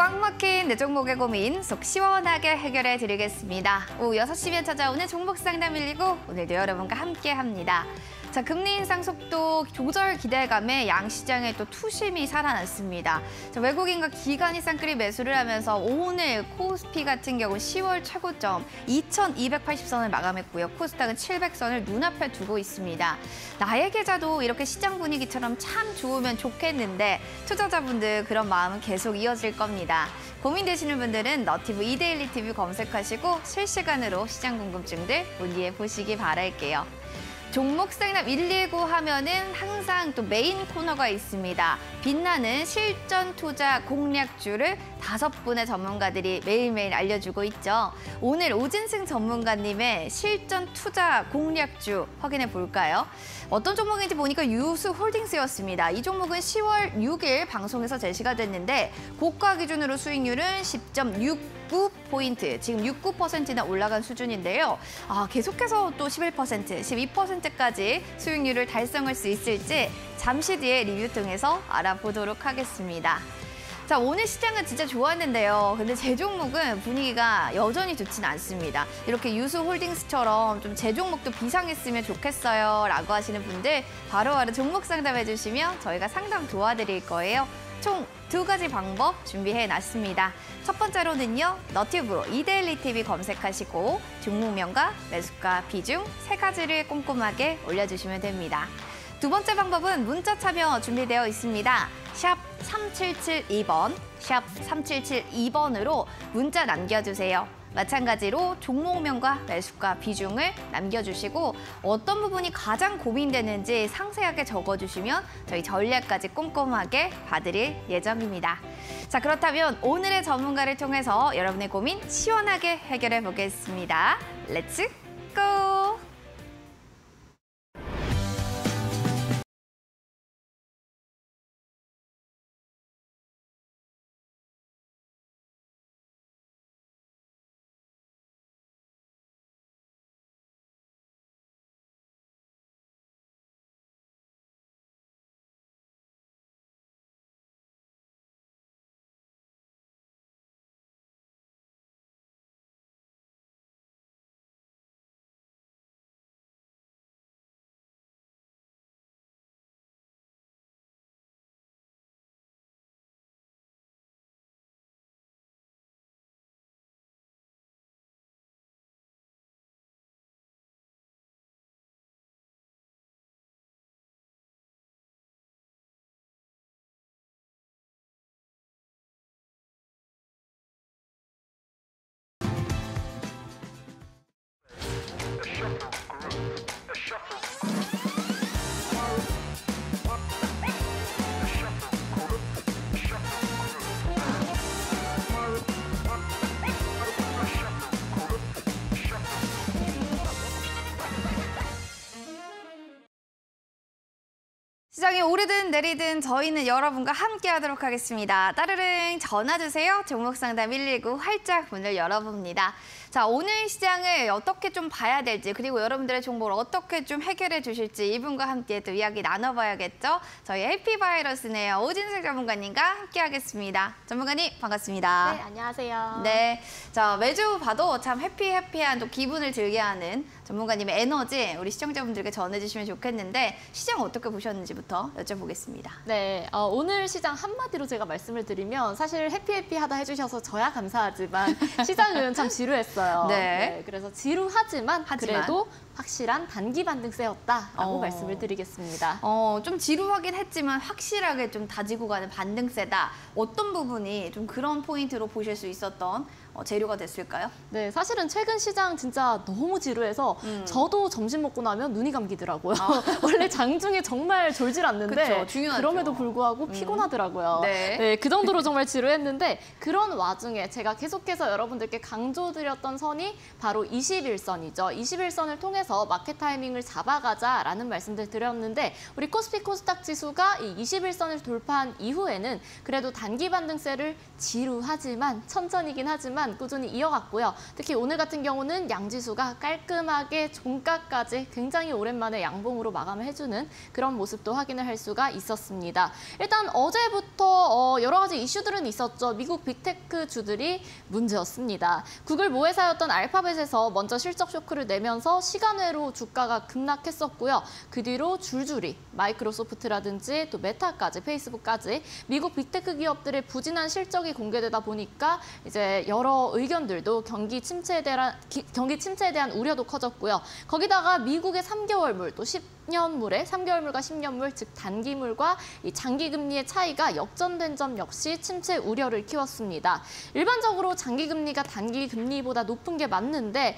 꽉 막힌 내 종목의 고민 속 시원하게 해결해 드리겠습니다. 오후 6시면 찾아오는 종목 상담 119 오늘도 여러분과 함께합니다. 자, 금리 인상 속도 조절 기대감에 양시장에 또 투심이 살아났습니다. 자, 외국인과 기관이 쌍끌이 매수를 하면서 오늘 코스피 같은 경우 10월 최고점 2280선을 마감했고요. 코스닥은 700선을 눈앞에 두고 있습니다. 나의 계좌도 이렇게 시장 분위기처럼 참 좋으면 좋겠는데 투자자분들 그런 마음은 계속 이어질 겁니다. 고민되시는 분들은 너티브 이데일리 TV 검색하시고 실시간으로 시장 궁금증들 문의해 보시기 바랄게요. 종목 상담 119 하면은 항상 또 메인 코너가 있습니다. 빛나는 실전 투자 공략주를 5분의 전문가들이 매일매일 알려주고 있죠. 오늘 오진승 전문가님의 실전 투자 공략주 확인해 볼까요? 어떤 종목인지 보니까 유수홀딩스였습니다. 이 종목은 10월 6일 방송에서 제시가 됐는데 고가 기준으로 수익률은 10.69포인트, 지금 69%나 올라간 수준인데요. 계속해서 또 11%, 12%까지 수익률을 달성할 수 있을지 잠시 뒤에 리뷰 통해서 알아보도록 하겠습니다. 자, 오늘 시장은 진짜 좋았는데요. 근데 제 종목은 분위기가 여전히 좋진 않습니다. 이렇게 유수홀딩스처럼 좀 제 종목도 비상했으면 좋겠어요 라고 하시는 분들 바로바로 종목 상담해 주시면 저희가 상담 도와드릴 거예요. 총 2가지 방법 준비해놨습니다. 첫 번째로는요, 너튜브 이데일리 TV 검색하시고 종목명과 매수가 비중 3가지를 꼼꼼하게 올려주시면 됩니다. 두 번째 방법은 문자 참여 준비되어 있습니다. 샵 3772번, 샵 3772번으로 문자 남겨주세요. 마찬가지로 종목명과 매수가 비중을 남겨주시고 어떤 부분이 가장 고민되는지 상세하게 적어주시면 저희 전략까지 꼼꼼하게 봐드릴 예정입니다. 자, 그렇다면 오늘의 전문가를 통해서 여러분의 고민 시원하게 해결해 보겠습니다. 렛츠 고! 시장이 오르든 내리든 저희는 여러분과 함께 하도록 하겠습니다. 따르릉 전화 주세요. 종목 상담 119 활짝 문을 열어봅니다. 자, 오늘 시장을 어떻게 좀 봐야 될지 그리고 여러분들의 종목을 어떻게 좀 해결해 주실지 이분과 함께 또 이야기 나눠봐야겠죠. 저희 해피바이러스네요. 오진승 전문가님과 함께 하겠습니다. 전문가님 반갑습니다. 네, 안녕하세요. 네, 자, 매주 봐도 참 해피한 또 기분을 들게 하는 전문가님의 에너지 우리 시청자분들께 전해주시면 좋겠는데 시장 어떻게 보셨는지부터 여쭤보겠습니다. 네, 오늘 시장 한마디로 제가 말씀을 드리면 사실 해피하다 해주셔서 저야 감사하지만 시장은 참 지루했어요. 네, 그래서 지루하지만 그래도 확실한 단기 반등세였다라고 말씀을 드리겠습니다. 좀 지루하긴 했지만 확실하게 좀 다지고 가는 반등세다. 어떤 부분이 좀 그런 포인트로 보실 수 있었던 재료가 됐을까요? 네, 사실은 최근 시장 진짜 너무 지루해서 저도 점심 먹고 나면 눈이 감기더라고요. 원래 장중에 정말 졸질 않는데 그쵸, 그럼에도 불구하고 피곤하더라고요. 네, 그 정도로 정말 지루했는데 그런 와중에 제가 계속해서 여러분들께 강조드렸던 선이 바로 21선이죠. 21선을 통해서 마켓 타이밍을 잡아가자라는 말씀들 드렸는데 우리 코스피 코스닥 지수가 이 21선을 돌파한 이후에는 그래도 단기 반등세를 지루하지만 천천히긴 하지만 하지만 꾸준히 이어갔고요. 특히 오늘 같은 경우는 양지수가 깔끔하게 종가까지 굉장히 오랜만에 양봉으로 마감을 해주는 그런 모습도 확인을 할 수가 있었습니다. 일단 어제부터 여러 가지 이슈들은 있었죠. 미국 빅테크 주들이 문제였습니다. 구글 모회사였던 알파벳에서 먼저 실적 쇼크를 내면서 시간외로 주가가 급락했었고요. 그 뒤로 줄줄이 마이크로소프트라든지 또 메타까지 페이스북까지 미국 빅테크 기업들의 부진한 실적이 공개되다 보니까 이제 여러 의견들도 경기 침체에 대한 우려도 커졌고요. 거기다가 미국의 3개월물 또 10년물의 3개월물과 10년물 즉 단기물과 이 장기 금리의 차이가 역전된 점 역시 침체 우려를 키웠습니다. 일반적으로 장기 금리가 단기 금리보다 높은 게 맞는데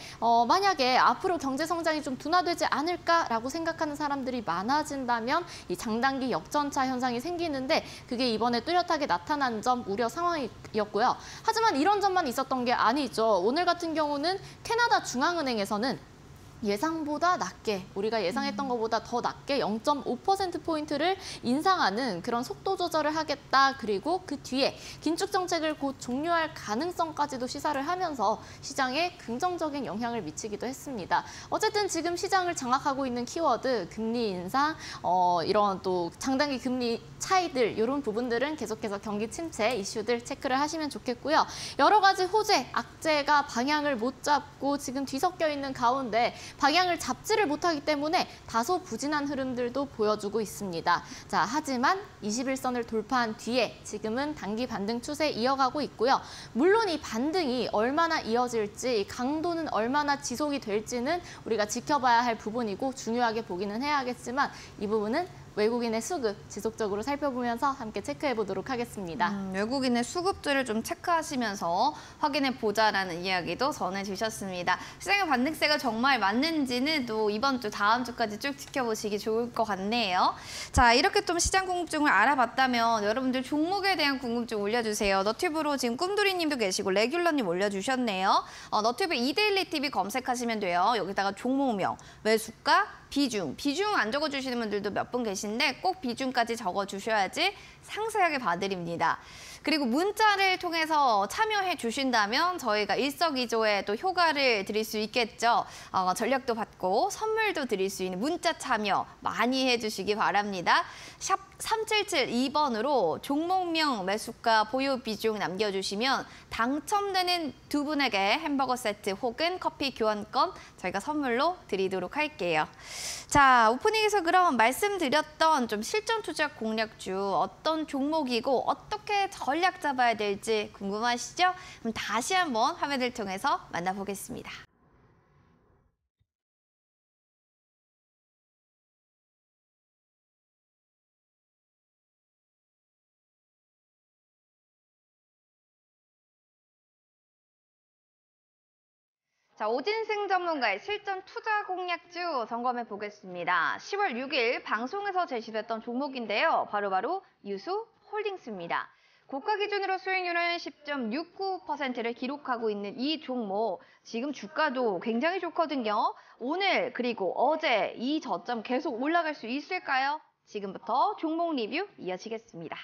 만약에 앞으로 경제 성장이 좀 둔화되지 않을까라고 생각하는 사람들이 많아진다면 이 장단기 역전차 현상이 생기는데 그게 이번에 뚜렷하게 나타난 점 우려 상황이었고요. 하지만 이런 점만 있었던 게 아니죠. 오늘 같은 경우는 캐나다 중앙은행에서는 예상보다 낮게, 우리가 예상했던 것보다 더 낮게 0.5%포인트를 인상하는 그런 속도 조절을 하겠다. 그리고 그 뒤에 긴축 정책을 곧 종료할 가능성까지도 시사를 하면서 시장에 긍정적인 영향을 미치기도 했습니다. 어쨌든 지금 시장을 장악하고 있는 키워드, 금리 인상, 이런 또 장단기 금리 차이들, 이런 부분들은 계속해서 경기 침체 이슈들 체크를 하시면 좋겠고요. 여러 가지 호재, 악재가 방향을 못 잡고 지금 뒤섞여 있는 가운데 방향을 잡지를 못하기 때문에 다소 부진한 흐름들도 보여주고 있습니다. 자, 하지만 21선을 돌파한 뒤에 지금은 단기 반등 추세 이어가고 있고요. 물론 이 반등이 얼마나 이어질지, 강도는 얼마나 지속이 될지는 우리가 지켜봐야 할 부분이고 중요하게 보기는 해야겠지만 이 부분은 외국인의 수급 지속적으로 살펴보면서 함께 체크해 보도록 하겠습니다. 외국인의 수급들을 좀 체크하시면서 확인해 보자라는 이야기도 전해주셨습니다. 시장의 반등세가 정말 맞는지는 또 이번 주, 다음 주까지 쭉 지켜보시기 좋을 것 같네요. 자, 이렇게 좀 시장 궁금증을 알아봤다면 여러분들 종목에 대한 궁금증 올려주세요. 너튜브로 지금 꿈돌이님도 계시고 레귤러님 올려주셨네요. 너튜브 이데일리 TV 검색하시면 돼요. 여기다가 종목명, 매수가, 비중 안 적어주시는 분들도 몇 분 계신데 꼭 비중까지 적어주셔야지 상세하게 봐드립니다. 그리고 문자를 통해서 참여해 주신다면 저희가 일석이조의 또 효과를 드릴 수 있겠죠. 전략도 받고 선물도 드릴 수 있는 문자 참여 많이 해주시기 바랍니다. 샵 3772번으로 종목명, 매수가, 보유 비중 남겨주시면 당첨되는 두 분에게 햄버거 세트 혹은 커피 교환권 저희가 선물로 드리도록 할게요. 자, 오프닝에서 그럼 말씀드렸던 좀 실전 투자 공략주 어떤 종목이고 어떻게 전략 잡아야 될지 궁금하시죠? 그럼 다시 한번 화면을 통해서 만나보겠습니다. 자, 오진승 전문가의 실전 투자 공략주 점검해 보겠습니다. 10월 6일 방송에서 제시됐던 종목인데요. 바로 유수 홀딩스입니다. 고가 기준으로 수익률은 10.69%를 기록하고 있는 이 종목. 지금 주가도 굉장히 좋거든요. 오늘 그리고 어제 이 저점 계속 올라갈 수 있을까요? 지금부터 종목 리뷰 이어지겠습니다.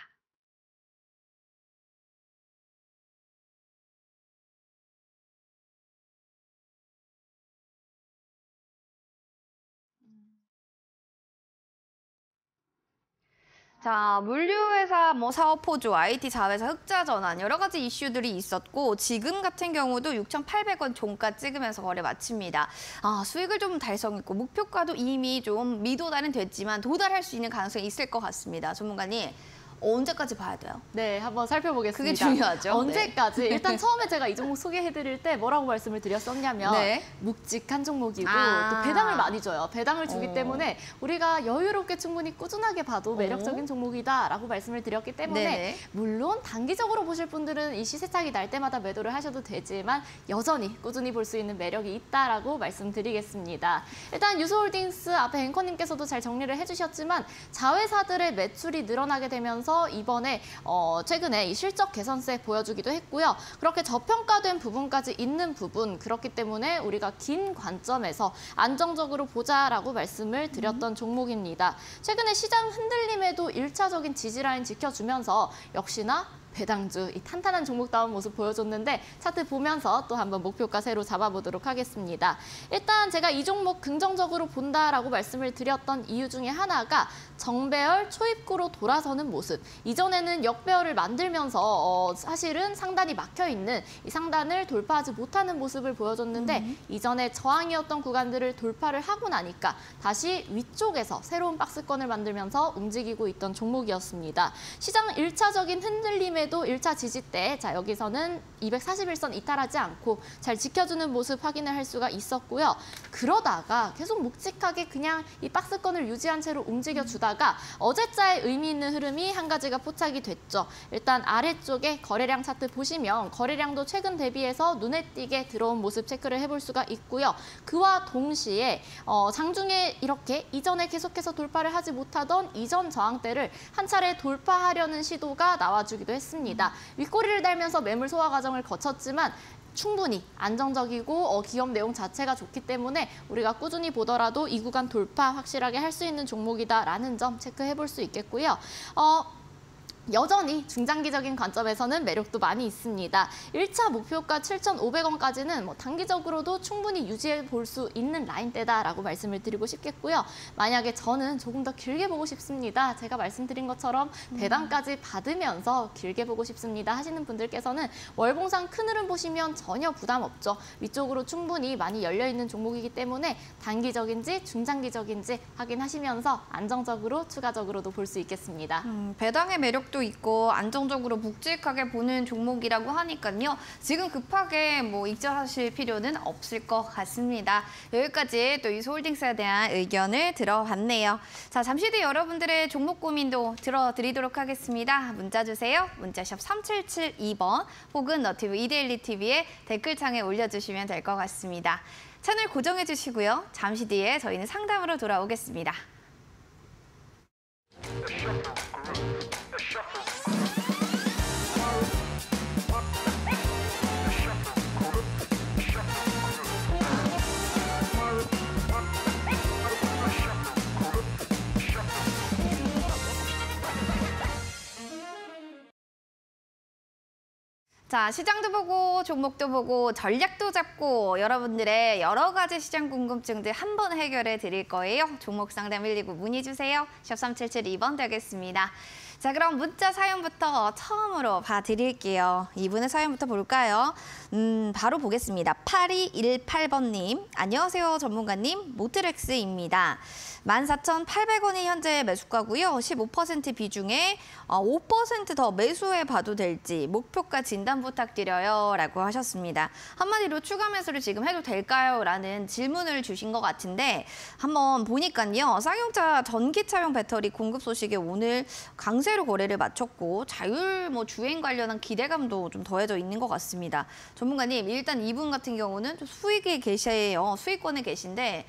자, 물류회사, 사업 포조, IT 자회사 흑자 전환 여러 가지 이슈들이 있었고 지금 같은 경우도 6,800원 종가 찍으면서 거래 마칩니다. 수익을 좀 달성했고 목표가도 이미 좀 미도달은 됐지만 도달할 수 있는 가능성이 있을 것 같습니다. 전문가님. 언제까지 봐야 돼요? 네, 한번 살펴보겠습니다. 그게 중요하죠. 언제까지? 네. 일단 처음에 제가 이 종목 소개해드릴 때 뭐라고 말씀을 드렸었냐면 네. 묵직한 종목이고 또 배당을 많이 줘요. 배당을 주기 때문에 우리가 여유롭게 충분히 꾸준하게 봐도 매력적인 종목이다라고 말씀을 드렸기 때문에 네네. 물론 단기적으로 보실 분들은 이 시세차익이 날 때마다 매도를 하셔도 되지만 여전히 꾸준히 볼 수 있는 매력이 있다라고 말씀드리겠습니다. 일단 유소홀딩스 앞에 앵커님께서도 잘 정리를 해주셨지만 자회사들의 매출이 늘어나게 되면서 이번에 최근에 이 실적 개선세 보여주기도 했고요. 그렇게 저평가된 부분까지 있는 부분, 그렇기 때문에 우리가 긴 관점에서 안정적으로 보자라고 말씀을 드렸던 종목입니다. 최근에 시장 흔들림에도 1차적인 지지라인 지켜주면서 역시나 배당주, 이 탄탄한 종목다운 모습 보여줬는데 차트 보면서 또 한번 목표가 새로 잡아보도록 하겠습니다. 일단 제가 이 종목 긍정적으로 본다라고 말씀을 드렸던 이유 중에 하나가 정배열 초입구로 돌아서는 모습. 이전에는 역배열을 만들면서 사실은 상단이 막혀있는 이 상단을 돌파하지 못하는 모습을 보여줬는데 이전에 저항이었던 구간들을 돌파를 하고 나니까 다시 위쪽에서 새로운 박스권을 만들면서 움직이고 있던 종목이었습니다. 시장 1차적인 흔들림에도 1차 지지대, 자 여기서는 241선 이탈하지 않고 잘 지켜주는 모습 확인을 할 수가 있었고요. 그러다가 계속 묵직하게 그냥 이 박스권을 유지한 채로 움직여주다가 어제자의 의미 있는 흐름이 한 가지가 포착이 됐죠. 일단 아래쪽에 거래량 차트 보시면 거래량도 최근 대비해서 눈에 띄게 들어온 모습 체크를 해볼 수가 있고요. 그와 동시에 장중에 이렇게 이전에 계속해서 돌파를 하지 못하던 이전 저항대를 한 차례 돌파하려는 시도가 나와주기도 했습니다. 윗꼬리를 달면서 매물 소화 과정을 거쳤지만 충분히 안정적이고 기업 내용 자체가 좋기 때문에 우리가 꾸준히 보더라도 이 구간 돌파 확실하게 할 수 있는 종목이다라는 점 체크해 볼 수 있겠고요. 여전히 중장기적인 관점에서는 매력도 많이 있습니다. 1차 목표가 7,500원까지는 단기적으로도 충분히 유지해 볼 수 있는 라인대다라고 말씀을 드리고 싶겠고요. 만약에 저는 조금 더 길게 보고 싶습니다. 제가 말씀드린 것처럼 배당까지 받으면서 길게 보고 싶습니다 하시는 분들께서는 월봉상 큰 흐름 보시면 전혀 부담 없죠. 위쪽으로 충분히 많이 열려있는 종목이기 때문에 단기적인지 중장기적인지 확인하시면서 안정적으로 추가적으로도 볼 수 있겠습니다. 배당의 매력도 있고 안정적으로 묵직하게 보는 종목이라고 하니까요. 지금 급하게 익절하실 필요는 없을 것 같습니다. 여기까지 또 유소홀딩스에 대한 의견을 들어봤네요. 자, 잠시 뒤 여러분들의 종목 고민도 들어드리도록 하겠습니다. 문자 주세요. 문자샵 3772번 혹은 너튜브 이데일리 TV에 댓글창에 올려주시면 될 것 같습니다. 채널 고정해 주시고요. 잠시 뒤에 저희는 상담으로 돌아오겠습니다. 자, 시장도 보고 종목도 보고 전략도 잡고 여러분들의 여러 가지 시장 궁금증들 한 번 해결해 드릴 거예요. 종목 상담 119 문의 주세요. 샵 3772번 되겠습니다. 자, 그럼 문자 사연부터 처음으로 봐드릴게요. 이분의 사연부터 볼까요? 바로 보겠습니다. 8218번님. 안녕하세요, 전문가님. 모트렉스입니다. 14,800원이 현재 매수가고요. 15% 비중에 5% 더 매수해 봐도 될지 목표가 진단 부탁드려요 라고 하셨습니다. 한마디로 추가 매수를 지금 해도 될까요? 라는 질문을 주신 것 같은데 한번 보니까요. 쌍용차 전기차용 배터리 공급 소식에 오늘 강세로 거래를 마쳤고 자율 주행 관련한 기대감도 좀 더해져 있는 것 같습니다. 전문가님, 일단 이분 같은 경우는 수익에 계세요. 수익권에 계신데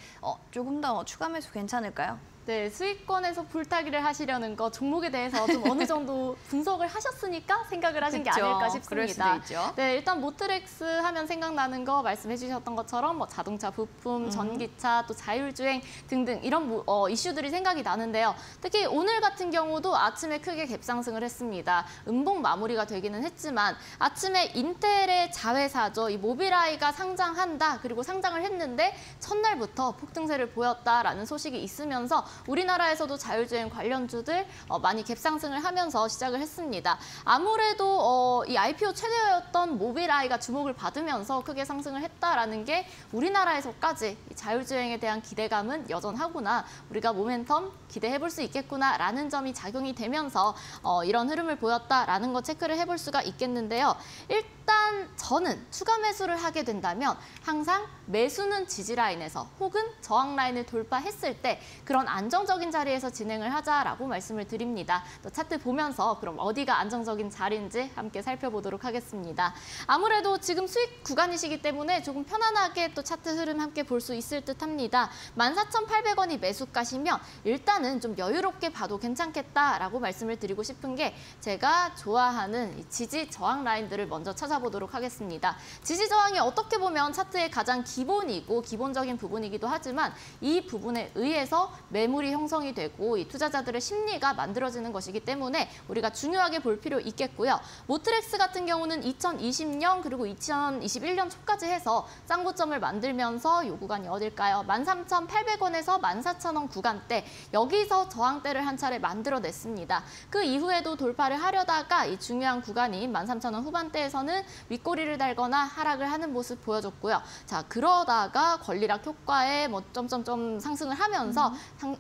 조금 더 추가 매수 괜찮을까요? 네, 수익권에서 불타기를 하시려는 거 종목에 대해서 좀 어느 정도 분석을 하셨으니까 생각을 하신 게 아닐까 싶습니다. 그럴 수도 있죠. 네, 일단 모트렉스 하면 생각나는 거 말씀해 주셨던 것처럼 자동차 부품, 전기차, 또 자율주행 등등 이런 이슈들이 생각이 나는데요. 특히 오늘 같은 경우도 아침에 크게 갭상승을 했습니다. 음봉 마무리가 되기는 했지만 아침에 인텔의 자회사죠. 이 모빌아이가 상장한다. 그리고 상장을 했는데 첫날부터 폭등세를 보였다라는 소식이 있으면서 우리나라에서도 자율주행 관련주들 많이 갭상승을 하면서 시작을 했습니다. 아무래도 이 IPO 최대였던 모빌아이가 주목을 받으면서 크게 상승을 했다라는 게 우리나라에서까지 자율주행에 대한 기대감은 여전하구나. 우리가 모멘텀 기대해볼 수 있겠구나라는 점이 작용이 되면서 이런 흐름을 보였다라는 거 체크를 해볼 수가 있겠는데요. 일단 저는 추가 매수를 하게 된다면 항상 매수는 지지라인에서 혹은 저항라인을 돌파했을 때 그런 안정적인 자리에서 진행을 하자라고 말씀을 드립니다. 또 차트 보면서 그럼 어디가 안정적인 자리인지 함께 살펴보도록 하겠습니다. 아무래도 지금 수익 구간이시기 때문에 조금 편안하게 또 차트 흐름 함께 볼 수 있을 듯합니다. 14,800원이 매수가시면 일단은 좀 여유롭게 봐도 괜찮겠다라고 말씀을 드리고 싶은 게 제가 좋아하는 지지 저항 라인들을 먼저 찾아보겠습니다. 살펴보도록 하겠습니다. 지지 저항이 어떻게 보면 차트의 가장 기본이고 기본적인 부분이기도 하지만 이 부분에 의해서 매물이 형성이 되고 이 투자자들의 심리가 만들어지는 것이기 때문에 우리가 중요하게 볼 필요 있겠고요. 모트렉스 같은 경우는 2020년 그리고 2021년 초까지 해서 짱고점을 만들면서 이 구간이 어딜까요? 13,800원에서 14,000원 구간대 여기서 저항대를 한 차례 만들어냈습니다. 그 이후에도 돌파를 하려다가 이 중요한 구간인 13,000원 후반대에서는 윗꼬리를 달거나 하락을 하는 모습 보여줬고요. 자, 그러다가 권리락 효과에 뭐 점점점 상승을 하면서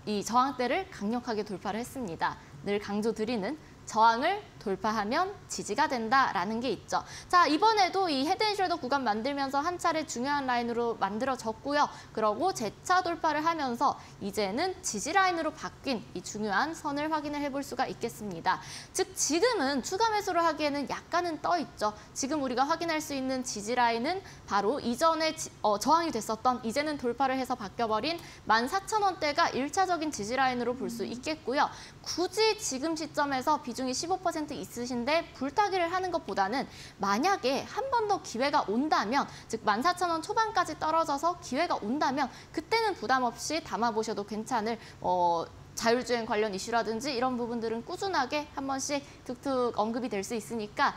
이 저항대를 강력하게 돌파를 했습니다. 늘 강조드리는 저항을 돌파하면 지지가 된다라는 게 있죠. 자, 이번에도 이 헤드앤숄더 구간 만들면서 한 차례 중요한 라인으로 만들어졌고요. 그러고 재차 돌파를 하면서 이제는 지지 라인으로 바뀐 이 중요한 선을 확인을 해볼 수가 있겠습니다. 즉 지금은 추가 매수를 하기에는 약간은 떠 있죠. 지금 우리가 확인할 수 있는 지지 라인은 바로 이전에 저항이 됐었던 이제는 돌파를 해서 바뀌어버린 14,000원대가 1차적인 지지 라인으로 볼 수 있겠고요. 굳이 지금 시점에서 비중이 15% 있으신데 불타기를 하는 것보다는 만약에 한 번 더 기회가 온다면 즉 14,000원 초반까지 떨어져서 기회가 온다면 그때는 부담 없이 담아보셔도 괜찮을 자율주행 관련 이슈라든지 이런 부분들은 꾸준하게 한 번씩 툭툭 언급이 될 수 있으니까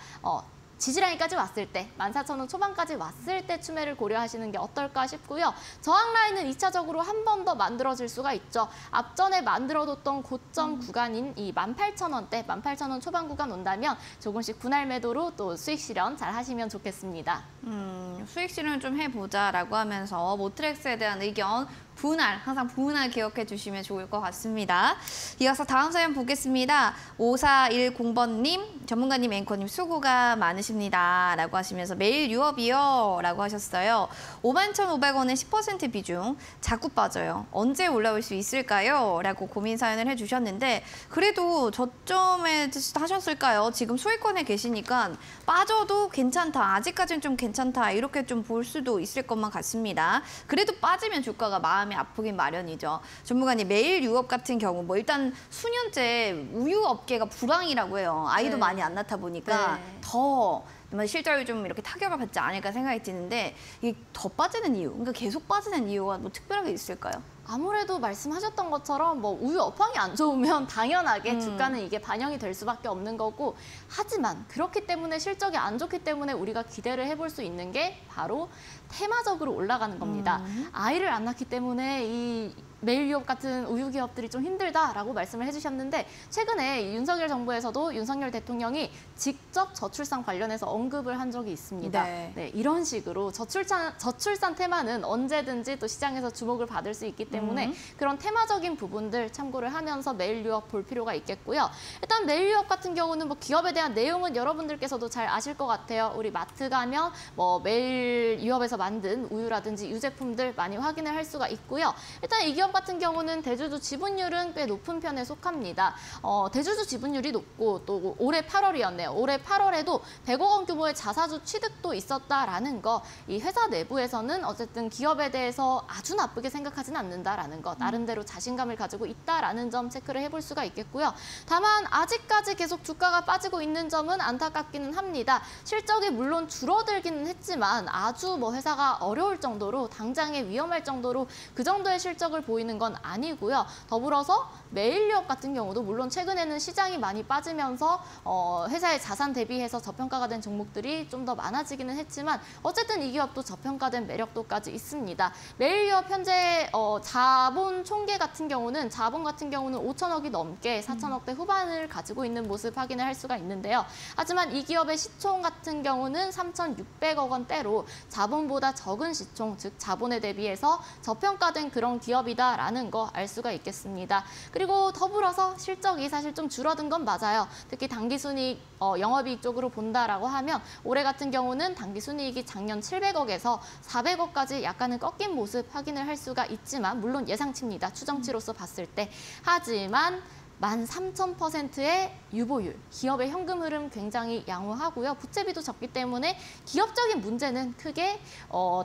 지지라인까지 왔을 때, 14,000원 초반까지 왔을 때 추매를 고려하시는 게 어떨까 싶고요. 저항 라인은 2차적으로 한 번 더 만들어질 수가 있죠. 앞전에 만들어뒀던 고점 구간인 이 18,000원대, 18,000원 초반 구간 온다면 조금씩 분할 매도로 또 수익 실현 잘 하시면 좋겠습니다. 수익 실현 좀 해보자라고 하면서 모트렉스에 대한 의견 항상 분할 기억해 주시면 좋을 것 같습니다. 이어서 다음 사연 보겠습니다. 5410번님, 전문가님, 앵커님 수고가 많으십니다. 라고 하시면서 매일 유업이요. 라고 하셨어요. 51,500원의 10% 비중 자꾸 빠져요. 언제 올라올 수 있을까요? 라고 고민 사연을 해주셨는데 그래도 저점에 하셨을까요? 지금 소위권에 계시니까 빠져도 괜찮다. 아직까지는 좀 괜찮다. 이렇게 좀 볼 수도 있을 것만 같습니다. 그래도 빠지면 주가가 마음이 아프긴 마련이죠. 전문가님, 매일 유업 같은 경우 일단 수년째 우유 업계가 불황이라고 해요. 아이도 많이 안 낳다 보니까 더 실적이 좀 이렇게 타격을 받지 않을까 생각이 드는데 이게 더 빠지는 이유, 그러니까 계속 빠지는 이유가 뭐 특별하게 있을까요? 아무래도 말씀하셨던 것처럼 우유 업황이 안 좋으면 당연하게 주가는 이게 반영이 될 수밖에 없는 거고 하지만 그렇기 때문에 실적이 안 좋기 때문에 우리가 기대를 해볼 수 있는 게 바로 테마적으로 올라가는 겁니다. 아이를 안 낳기 때문에 이 매일 유업 같은 우유 기업들이 좀 힘들다라고 말씀을 해주셨는데 최근에 윤석열 정부에서도 윤석열 대통령이 직접 저출산 관련해서 언급을 한 적이 있습니다. 네, 이런 식으로 저출산 테마는 언제든지 또 시장에서 주목을 받을 수 있기 때문에 그런 테마적인 부분들 참고를 하면서 매일 유업 볼 필요가 있겠고요. 일단 매일 유업 같은 경우는 기업에 대한 내용은 여러분들께서도 잘 아실 것 같아요. 우리 마트 가면 매일 유업에서 만든 우유라든지 유제품들 많이 확인을 할 수가 있고요. 일단 이 기업 같은 경우는 대주주 지분율은 꽤 높은 편에 속합니다. 대주주 지분율이 높고 또 올해 8월이었네요. 올해 8월에도 100억 원 규모의 자사주 취득도 있었다라는 거. 이 회사 내부에서는 어쨌든 기업에 대해서 아주 나쁘게 생각하진 않는다라는 거. 나름대로 자신감을 가지고 있다라는 점 체크를 해볼 수가 있겠고요. 다만 아직까지 계속 주가가 빠지고 있는 점은 안타깝기는 합니다. 실적이 물론 줄어들기는 했지만 아주 회사가 어려울 정도로 당장에 위험할 정도로 그 정도의 실적을 보이는 건 아니고요. 더불어서 매일유업 같은 경우도 물론 최근에는 시장이 많이 빠지면서 회사의 자산 대비해서 저평가가 된 종목들이 좀 더 많아지기는 했지만 어쨌든 이 기업도 저평가된 매력도까지 있습니다. 매일유업 현재 자본 총계 같은 경우는 5천억이 넘게 4천억대 후반을 가지고 있는 모습 확인을 할 수가 있는데요. 하지만 이 기업의 시총 같은 경우는 3,600억 원대로 자본보다 적은 시총, 즉 자본에 대비해서 저평가된 그런 기업이다라는 거 알 수가 있겠습니다. 그리고 더불어서 실적이 사실 좀 줄어든 건 맞아요. 특히 당기순이익, 영업이익 쪽으로 본다라고 하면 올해 같은 경우는 당기순이익이 작년 700억에서 400억까지 약간은 꺾인 모습 확인을 할 수가 있지만 물론 예상치입니다. 추정치로서 봤을 때. 하지만 13,000%의 유보율, 기업의 현금 흐름 굉장히 양호하고요. 부채비도 적기 때문에 기업적인 문제는 크게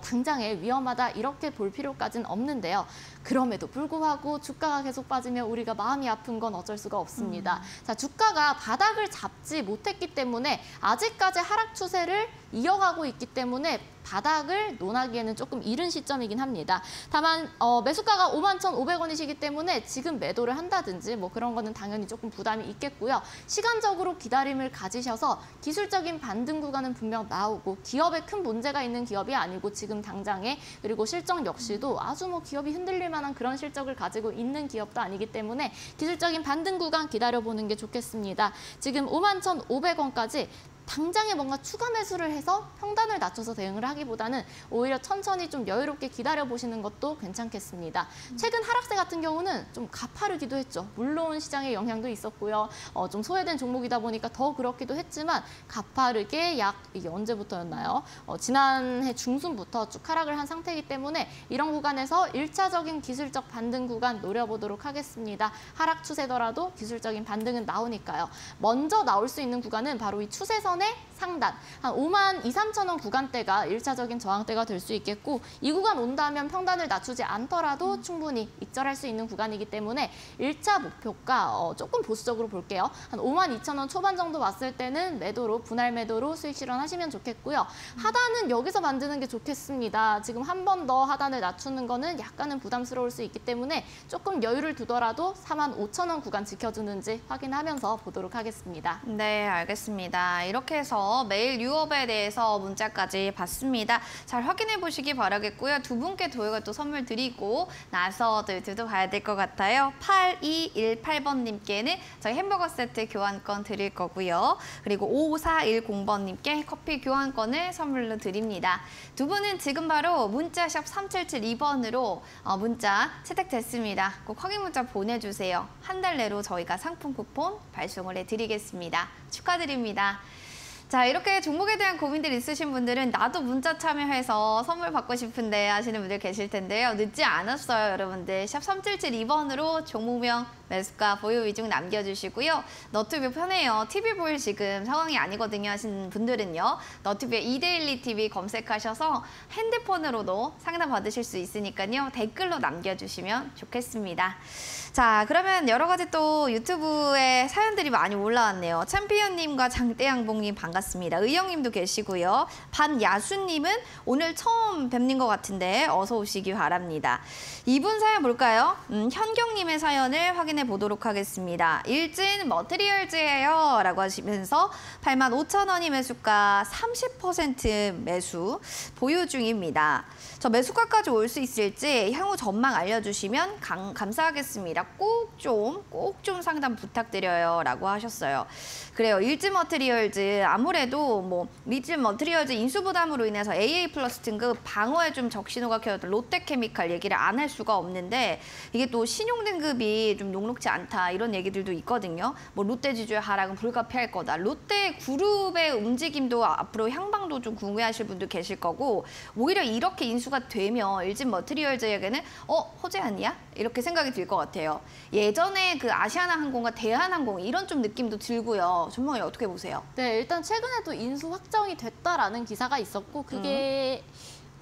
당장에 위험하다 이렇게 볼 필요까지는 없는데요. 그럼에도 불구하고 주가가 계속 빠지면 우리가 마음이 아픈 건 어쩔 수가 없습니다. 자, 주가가 바닥을 잡지 못했기 때문에 아직까지 하락 추세를 이어가고 있기 때문에 바닥을 논하기에는 조금 이른 시점이긴 합니다. 다만 매수가가 51,500원이시기 때문에 지금 매도를 한다든지 뭐 그런 거는 당연히 조금 부담이 있겠고요. 시간적으로 기다림을 가지셔서 기술적인 반등 구간은 분명 나오고 기업에 큰 문제가 있는 기업이 아니고 지금 당장에 그리고 실적 역시도 아주 뭐 기업이 흔들릴 만한 그런 실적을 가지고 있는 기업도 아니기 때문에 기술적인 반등 구간 기다려보는 게 좋겠습니다. 지금 51,500원까지 당장에 뭔가 추가 매수를 해서 평단을 낮춰서 대응을 하기보다는 오히려 천천히 좀 여유롭게 기다려보시는 것도 괜찮겠습니다. 최근 하락세 같은 경우는 좀 가파르기도 했죠. 물론 시장의 영향도 있었고요. 좀 소외된 종목이다 보니까 더 그렇기도 했지만 가파르게 이게 언제부터였나요? 지난해 중순부터 쭉 하락을 한 상태이기 때문에 이런 구간에서 1차적인 기술적 반등 구간 노려보도록 하겠습니다. 하락 추세더라도 기술적인 반등은 나오니까요. 먼저 나올 수 있는 구간은 바로 이 추세선 상단, 한 52,000~53,000원 구간대가 1차적인 저항대가 될 수 있겠고 이 구간 온다면 평단을 낮추지 않더라도 충분히 익절할 수 있는 구간이기 때문에 1차 목표가 조금 보수적으로 볼게요. 한 52,000원 초반 정도 왔을 때는 매도로, 분할 매도로 수익 실현하시면 좋겠고요. 하단은 여기서 만드는 게 좋겠습니다. 지금 한 번 더 하단을 낮추는 거는 약간은 부담스러울 수 있기 때문에 조금 여유를 두더라도 45,000원 구간 지켜주는지 확인하면서 보도록 하겠습니다. 네, 알겠습니다. 이렇게 해서 매일 유업에 대해서 문자까지 받습니다. 잘 확인해 보시기 바라겠고요. 두 분께 도요가 또 선물 드리고 나서 두두 봐야 될 것 같아요. 8218번님께는 저희 햄버거 세트 교환권 드릴 거고요. 그리고 5410번님께 커피 교환권을 선물로 드립니다. 두 분은 지금 바로 문자샵 3772번으로 문자 채택됐습니다. 꼭 확인 문자 보내주세요. 한 달 내로 저희가 상품 쿠폰 발송을 해드리겠습니다. 축하드립니다. 자, 이렇게 종목에 대한 고민들 있으신 분들은 나도 문자 참여해서 선물 받고 싶은데 하시는 분들 계실 텐데요. 늦지 않았어요, 여러분들. 샵 3772번으로 종목명, 매수가, 보유 위중 남겨주시고요. 너튜브 편해요. TV 볼 지금 상황이 아니거든요 하시는 분들은요. 너튜브에 이데일리 TV 검색하셔서 핸드폰으로도 상담 받으실 수 있으니까요. 댓글로 남겨주시면 좋겠습니다. 자, 그러면 여러 가지 또 유튜브에 사연들이 많이 올라왔네요. 챔피언님과 장대양봉님 반갑습니다. 의영님도 계시고요. 반야수님은 오늘 처음 뵙는 것 같은데 어서 오시기 바랍니다. 이분 사연 볼까요? 현경님의 사연을 확인해 보도록 하겠습니다. 일진 머티리얼즈예요 라고 하시면서 85,000원이 매수가 30% 매수 보유 중입니다. 저 매수가까지 올 수 있을지 향후 전망 알려주시면 감사하겠습니다. 꼭 좀 상담 부탁드려요 라고 하셨어요. 그래요. 일진 머티리얼즈 아무래도 뭐 일진 머티리얼즈 인수부담으로 인해서 AA 플러스 등급 방어에 좀 적신호가 켜졌던 롯데케미칼 얘기를 안 할 수가 없는데 이게 또 신용 등급이 좀 녹록지 않다 이런 얘기들도 있거든요. 뭐 롯데 지주의 하락은 불가피할 거다. 롯데 그룹의 움직임도 앞으로 향방도 좀 궁금해하실 분도 계실 거고 오히려 이렇게 인수가 되면 일진 머티리얼즈에게는 호재 아니야? 이렇게 생각이 들 것 같아요. 예전에 그 아시아나항공과 대한항공 이런 좀 느낌도 들고요. 전망이 어떻게 보세요? 네, 일단 최근에도 인수 확정이 됐다라는 기사가 있었고 그게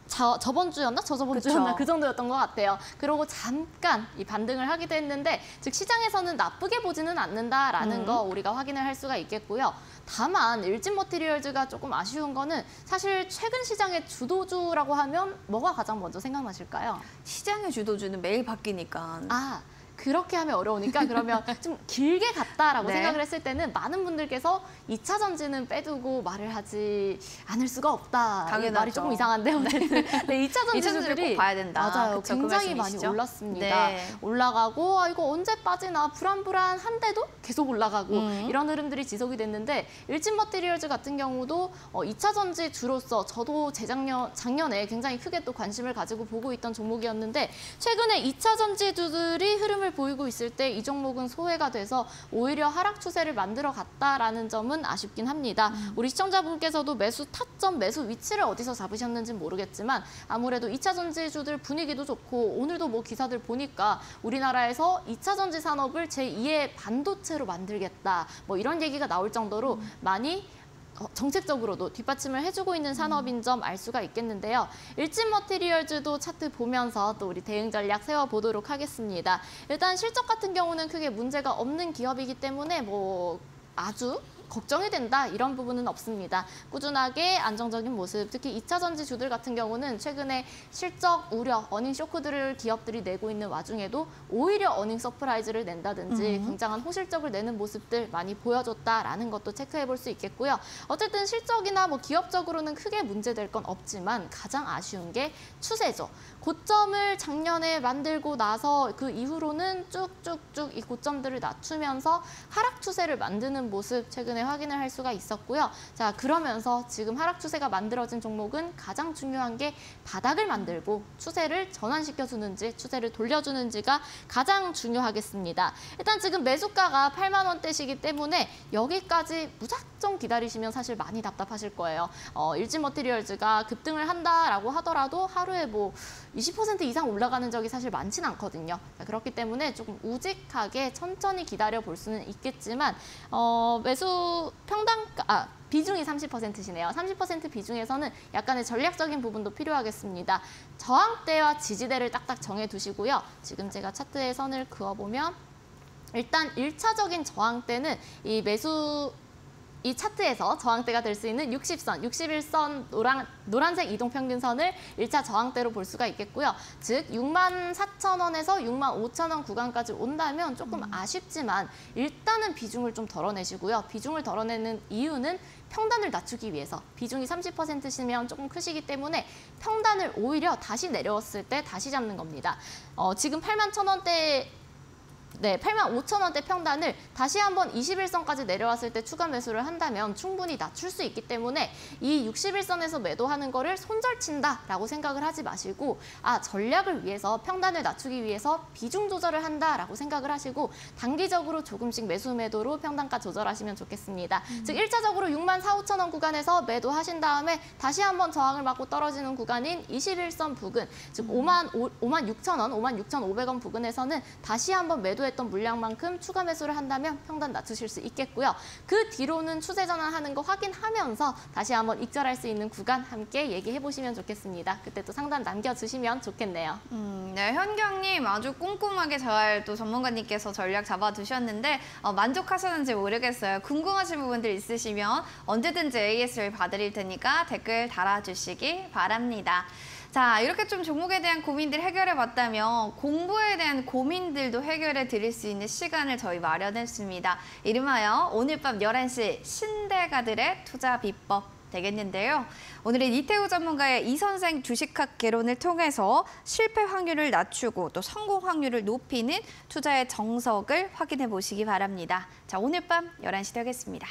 저번 주였나? 저저번 주였나? 그 정도였던 것 같아요. 그러고 잠깐 이 반등을 하기도 했는데 즉 시장에서는 나쁘게 보지는 않는다라는 거 우리가 확인을 할 수가 있겠고요. 다만 일진 머티리얼즈가 조금 아쉬운 거는 사실 최근 시장의 주도주라고 하면 뭐가 가장 먼저 생각나실까요? 시장의 주도주는 매일 바뀌니까. 그렇게 하면 어려우니까 그러면 좀 길게 갔다라고 네. 생각을 했을 때는 많은 분들께서 2차 전지는 빼두고 말을 하지 않을 수가 없다. 당연하죠. 말이 조금 이상한데요. 어쨌든 네, 2차 전지들이 꼭 봐야 된다. 맞아요. 그쵸, 굉장히 그 많이 말씀이시죠? 올랐습니다. 네. 올라가고 이거 언제 빠지나 불안불안한데도 계속 올라가고 이런 흐름들이 지속이 됐는데 일진 머티리얼즈 같은 경우도 2차 전지 주로서 저도 작년에 굉장히 크게 또 관심을 가지고 보고 있던 종목이었는데 최근에 2차 전지주들이 흐름을 흐름을 보이고 있을 때 이 종목은 소외가 돼서 오히려 하락 추세를 만들어 갔다라는 점은 아쉽긴 합니다. 우리 시청자분께서도 매수 타점, 매수 위치를 어디서 잡으셨는지는 모르겠지만 아무래도 2차 전지주들 분위기도 좋고 오늘도 뭐 기사들 보니까 우리나라에서 2차 전지 산업을 제2의 반도체로 만들겠다. 뭐 이런 얘기가 나올 정도로 많이 정책적으로도 뒷받침을 해주고 있는 산업인 점 알 수가 있겠는데요. 일진 머티리얼즈도 차트 보면서 또 우리 대응 전략 세워보도록 하겠습니다. 일단 실적 같은 경우는 크게 문제가 없는 기업이기 때문에 뭐 아주 걱정이 된다 이런 부분은 없습니다. 꾸준하게 안정적인 모습, 특히 2차 전지주들 같은 경우는 최근에 실적 우려, 어닝 쇼크들을 기업들이 내고 있는 와중에도 오히려 어닝 서프라이즈를 낸다든지 굉장한 호실적을 내는 모습들 많이 보여줬다라는 것도 체크해 볼 수 있겠고요. 어쨌든 실적이나 뭐 기업적으로는 크게 문제될 건 없지만 가장 아쉬운 게 추세죠. 고점을 작년에 만들고 나서 그 이후로는 쭉쭉쭉 이 고점들을 낮추면서 하락 추세를 만드는 모습 최근에 확인을 할 수가 있었고요. 자, 그러면서 지금 하락 추세가 만들어진 종목은 가장 중요한 게 바닥을 만들고 추세를 전환시켜주는지 추세를 돌려주는지가 가장 중요하겠습니다. 일단 지금 매수가가 8만 원대시기 때문에 여기까지 무작정 기다리시면 사실 많이 답답하실 거예요. 일진 머티리얼즈가 급등을 한다라고 하더라도 하루에 뭐 20% 이상 올라가는 적이 사실 많지는 않거든요. 그렇기 때문에 조금 우직하게 천천히 기다려 볼 수는 있겠지만 매수 평단가 비중이 30%시네요. 30% 비중에서는 약간의 전략적인 부분도 필요하겠습니다. 저항대와 지지대를 딱딱 정해두시고요. 지금 제가 차트에 선을 그어보면 일단 1차적인 저항대는 이 차트에서 저항대가 될 수 있는 60선, 61선 노란색 이동평균선을 1차 저항대로 볼 수가 있겠고요. 즉 64,000원에서 65,000원 구간까지 온다면 조금 아쉽지만 일단은 비중을 좀 덜어내시고요. 비중을 덜어내는 이유는 평단을 낮추기 위해서 비중이 30%시면 조금 크시기 때문에 평단을 오히려 다시 내려왔을 때 다시 잡는 겁니다. 지금 81,000원대 85,000원대 평단을 다시 한번 21선까지 내려왔을 때 추가 매수를 한다면 충분히 낮출 수 있기 때문에 이 61선에서 매도하는 거를 손절친다라고 생각을 하지 마시고 전략을 위해서 평단을 낮추기 위해서 비중 조절을 한다라고 생각을 하시고 단기적으로 조금씩 매수 매도로 평단가 조절하시면 좋겠습니다. 즉 1차적으로 64,000~65,000원 구간에서 매도하신 다음에 다시 한번 저항을 맞고 떨어지는 구간인 21선 부근, 즉 56,000원, 56,500원 부근에서는 다시 한번 매도 했던 물량만큼 추가 매수를 한다면 평단 낮추실 수 있겠고요. 그 뒤로는 추세 전환하는 거 확인하면서 다시 한번 익절할 수 있는 구간 함께 얘기해 보시면 좋겠습니다. 그때 또 상담 남겨주시면 좋겠네요. 네, 현경님 아주 꼼꼼하게 잘 또 전문가님께서 전략 잡아두셨는데 만족하셨는지 모르겠어요. 궁금하신 부분들 있으시면 언제든지 AS를 봐드릴 테니까 댓글 달아주시기 바랍니다. 자, 이렇게 좀 종목에 대한 고민들 해결해봤다면 공부에 대한 고민들도 해결해 드릴 수 있는 시간을 저희 마련했습니다. 이름하여 오늘 밤 11시 신대가들의 투자 비법 되겠는데요. 오늘은 이태우 전문가의 이선생 주식학 개론을 통해서 실패 확률을 낮추고 또 성공 확률을 높이는 투자의 정석을 확인해 보시기 바랍니다. 자, 오늘 밤 11시 되겠습니다.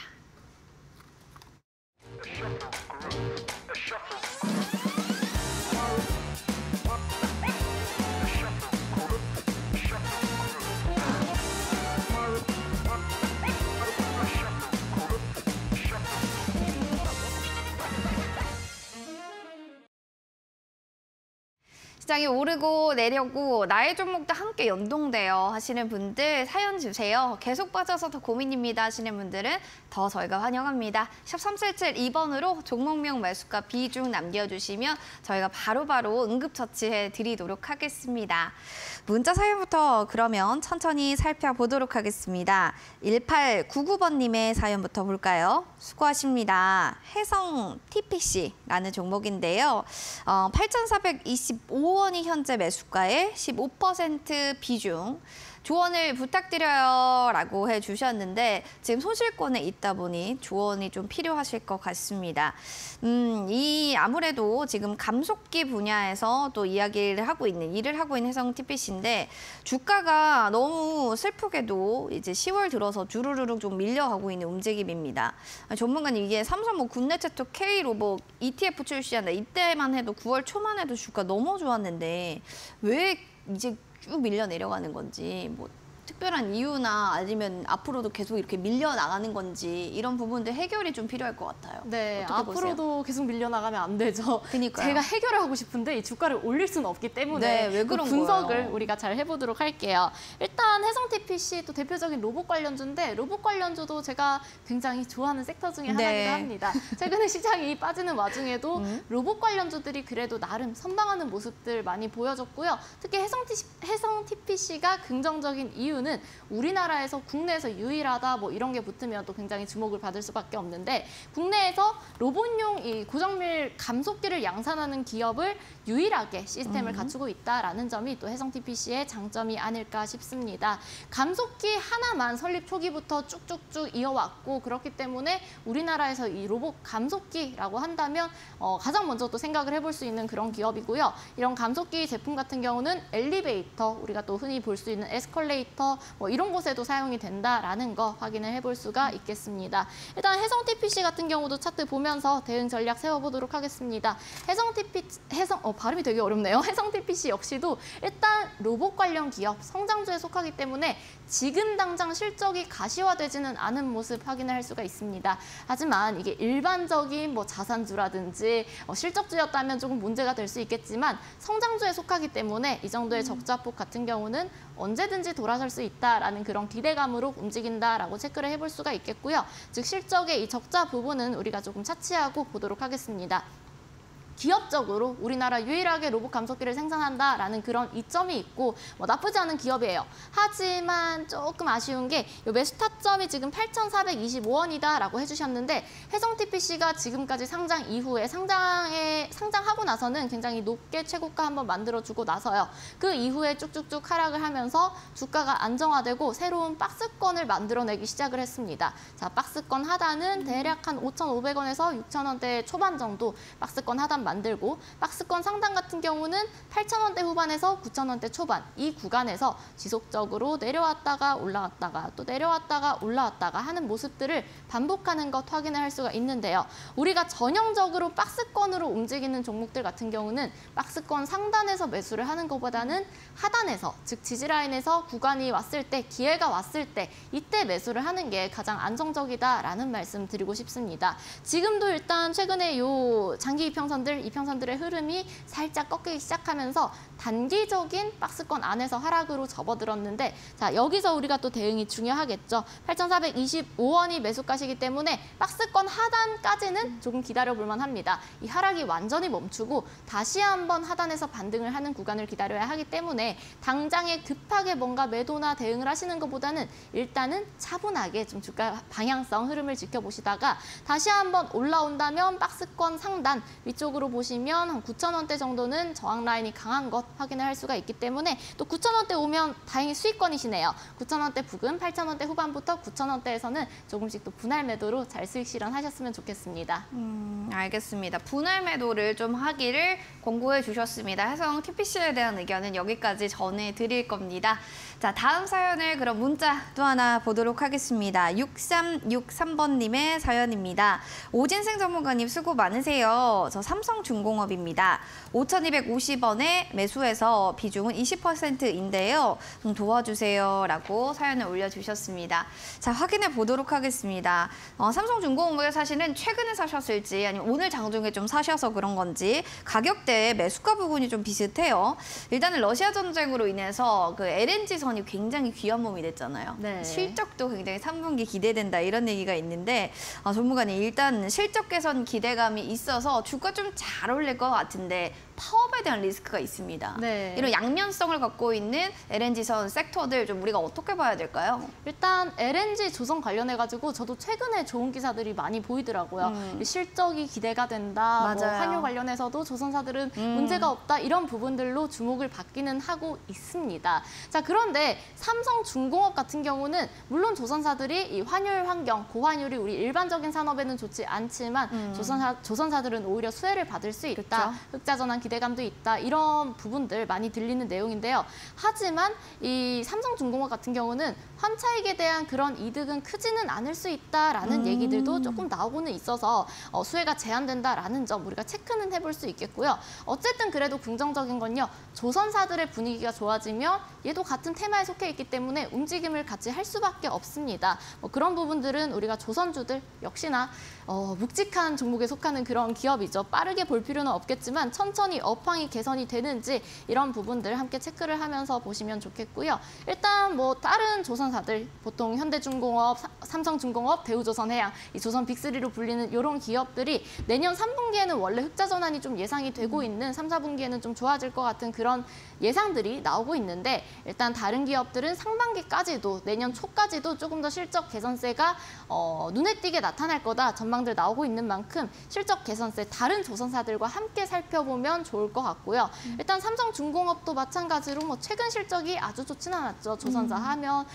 시장이 오르고 내려고 나의 종목도 함께 연동돼요 하시는 분들 사연 주세요. 계속 빠져서 더 고민입니다 하시는 분들은 더 저희가 환영합니다. 샵 3772번으로 종목명 매수가 비중 남겨주시면 저희가 바로바로 응급처치해 드리도록 하겠습니다. 문자 사연부터 그러면 천천히 살펴보도록 하겠습니다. 1899번님의 사연부터 볼까요? 수고하십니다. 해성 TPC라는 종목인데요. 8,425원이 현재 매수가의 15% 비중. 조언을 부탁드려요 라고 해주셨는데 지금 손실권에 있다 보니 조언이 좀 필요하실 것 같습니다. 아무래도 지금 감속기 분야에서 또 일을 하고 있는 해성 TPC인데 주가가 너무 슬프게도 이제 10월 들어서 주르르륵 좀 밀려가고 있는 움직임입니다. 전문가님 이게 삼성뭐 굿네트워크 K로봇 ETF 출시한다. 이때만 해도 9월 초만 해도 주가 너무 좋았는데 왜 이제 쭉 밀려 내려가는 건지 뭐 특별한 이유나 아니면 앞으로도 계속 이렇게 밀려 나가는 건지 이런 부분들 해결이 좀 필요할 것 같아요. 네, 어떻게 앞으로도 보세요? 계속 밀려나가면 안 되죠. 그러니까요. 제가 해결을 하고 싶은데 이 주가를 올릴 수는 없기 때문에 네, 왜 그런 분석을 거예요? 우리가 잘 해보도록 할게요. 일단 해성TPC 또 대표적인 로봇 관련주인데 로봇 관련주도 제가 굉장히 좋아하는 섹터 중에 하나이기도 네. 합니다. 최근에 시장이 빠지는 와중에도 로봇 관련주들이 그래도 나름 선방하는 모습들 많이 보여줬고요. 특히 해성TPC가 긍정적인 이유는 우리나라에서 국내에서 유일하다 뭐 이런 게 붙으면 또 굉장히 주목을 받을 수밖에 없는데 국내에서 로봇용 이 고정밀 감속기를 양산하는 기업을 유일하게 시스템을 갖추고 있다라는 점이 또 해성TPC의 장점이 아닐까 싶습니다. 감속기 하나만 설립 초기부터 쭉쭉쭉 이어왔고 그렇기 때문에 우리나라에서 이 로봇 감속기라고 한다면 가장 먼저 또 생각을 해볼 수 있는 그런 기업이고요. 이런 감속기 제품 같은 경우는 엘리베이터, 우리가 또 흔히 볼 수 있는 에스컬레이터 뭐 이런 곳에도 사용이 된다라는 거 확인을 해볼 수가 있겠습니다. 일단 해성TPC 같은 경우도 차트 보면서 대응 전략 세워보도록 하겠습니다. 발음이 되게 어렵네요. 해성TPC 역시도 일단 로봇 관련 기업 성장주에 속하기 때문에 지금 당장 실적이 가시화되지는 않은 모습 확인을 할 수가 있습니다. 하지만 이게 일반적인 뭐 자산주라든지 실적주였다면 조금 문제가 될 수 있겠지만 성장주에 속하기 때문에 이 정도의 적자폭 같은 경우는 언제든지 돌아설 수 있다라는 그런 기대감으로 움직인다라고 체크를 해볼 수가 있겠고요. 즉 실적의 이 적자 부분은 우리가 조금 차치하고 보도록 하겠습니다. 기업적으로 우리나라 유일하게 로봇 감속기를 생산한다라는 그런 이점이 있고 뭐 나쁘지 않은 기업이에요. 하지만 조금 아쉬운 게 이 매수 타점이 지금 8,425원이다라고 해주셨는데 해성TPC가 지금까지 상장 이후에 상장하고 나서는 굉장히 높게 최고가 한번 만들어주고 나서요. 그 이후에 쭉쭉쭉 하락을 하면서 주가가 안정화되고 새로운 박스권을 만들어내기 시작을 했습니다. 자, 박스권 하단은 대략 한 5,500원에서 6,000원대 초반 정도 박스권 하단 만들고 박스권 상단 같은 경우는 8,000원대 후반에서 9,000원대 초반 이 구간에서 지속적으로 내려왔다가 올라왔다가 또 내려왔다가 올라왔다가 하는 모습들을 반복하는 것 확인을 할 수가 있는데요. 우리가 전형적으로 박스권으로 움직이는 종목들 같은 경우는 박스권 상단에서 매수를 하는 것보다는 하단에서 즉 지지라인에서 구간이 왔을 때 기회가 왔을 때 이때 매수를 하는 게 가장 안정적이다라는 말씀 드리고 싶습니다. 지금도 일단 최근에 요 장기 이평선들의 흐름이 살짝 꺾이기 시작하면서 단기적인 박스권 안에서 하락으로 접어들었는데 자 여기서 우리가 또 대응이 중요하겠죠. 8,425원이 매수가시기 때문에 박스권 하단까지는 조금 기다려볼 만합니다. 이 하락이 완전히 멈추고 다시 한번 하단에서 반등을 하는 구간을 기다려야 하기 때문에 당장에 급하게 뭔가 매도나 대응을 하시는 것보다는 일단은 차분하게 좀 주가 방향성 흐름을 지켜보시다가 다시 한번 올라온다면 박스권 상단 위쪽으로 보시면 한 9,000원대 정도는 저항 라인이 강한 것 확인을 할 수가 있기 때문에 또 9,000원대 오면 다행히 수익권이시네요. 9,000원대 부근 8,000원대 후반부터 9,000원대에서는 조금씩 또 분할 매도로 잘 수익 실현하셨으면 좋겠습니다. 알겠습니다. 분할 매도를 좀 하기를 권고해 주셨습니다. 해성TPC에 대한 의견은 여기까지 전해드릴 겁니다. 자, 다음 사연을 그럼 문자 또 하나 보도록 하겠습니다. 6363번님의 사연입니다. 오진생 전문가님 수고 많으세요. 저 삼성중공업입니다. 5,250원에 매수해서 비중은 20%인데요. 좀 도와주세요. 라고 사연을 올려주셨습니다. 자, 확인해 보도록 하겠습니다. 삼성중공업을 사실은 최근에 사셨을지 아니면 오늘 장중에 좀 사셔서 그런 건지 가격대 매수가 부분이 좀 비슷해요. 일단은 러시아 전쟁으로 인해서 그 LNG선이 굉장히 귀한 몸이 됐잖아요. 네. 실적도 굉장히 3분기 기대된다 이런 얘기가 있는데 전문가님 일단 실적 개선 기대감이 있어서 주가 좀 잘 올릴 것 같은데 파업에 대한 리스크가 있습니다. 네. 이런 양면성을 갖고 있는 LNG선 섹터들 좀 우리가 어떻게 봐야 될까요? 일단 LNG 조선 관련해가지고 저도 최근에 좋은 기사들이 많이 보이더라고요. 실적이 기대가 된다. 뭐 맞아요. 환율 관련해서도 조선사들은 문제가 없다. 이런 부분들로 주목을 받기는 하고 있습니다. 자, 그런데 삼성중공업 같은 경우는 물론 조선사들이 이 환율 환경, 고환율이 우리 일반적인 산업에는 좋지 않지만 조선사들은 오히려 수혜를 받을 수 있다. 그렇죠. 흑자 전환 기대감도 있다. 이런 부분들 많이 들리는 내용인데요. 하지만 이 삼성중공업 같은 경우는 환차익에 대한 그런 이득은 크지는 않을 수 있다라는 얘기들도 조금 나오고는 있어서 수혜가 제한된다라는 점 우리가 체크는 해볼 수 있겠고요. 어쨌든 그래도 긍정적인 건요. 조선사들의 분위기가 좋아지면 얘도 같은 테마에 속해 있기 때문에 움직임을 같이 할 수밖에 없습니다. 그런 부분들은 우리가 조선주들 역시나 묵직한 종목에 속하는 그런 기업이죠. 빠르게 볼 필요는 없겠지만 천천히 업황이 개선이 되는지 이런 부분들 함께 체크를 하면서 보시면 좋겠고요. 일단 뭐 다른 조선사들 보통 현대중공업, 삼성중공업, 대우조선해양, 이 조선 빅3로 불리는 이런 기업들이 내년 3분기에는 원래 흑자 전환이 좀 예상이 되고 있는 3, 4분기에는 좀 좋아질 것 같은 그런 예상들이 나오고 있는데 일단 다른 기업들은 상반기까지도 내년 초까지도 조금 더 실적 개선세가 눈에 띄게 나타날 거다 전망들 나오고 있는 만큼 실적 개선세 다른 조선사들과 함께 살펴보면 좋을 것 같고요. 일단 삼성중공업도 마찬가지로 뭐 최근 실적이 아주 좋지는 않았죠. 조선사 하면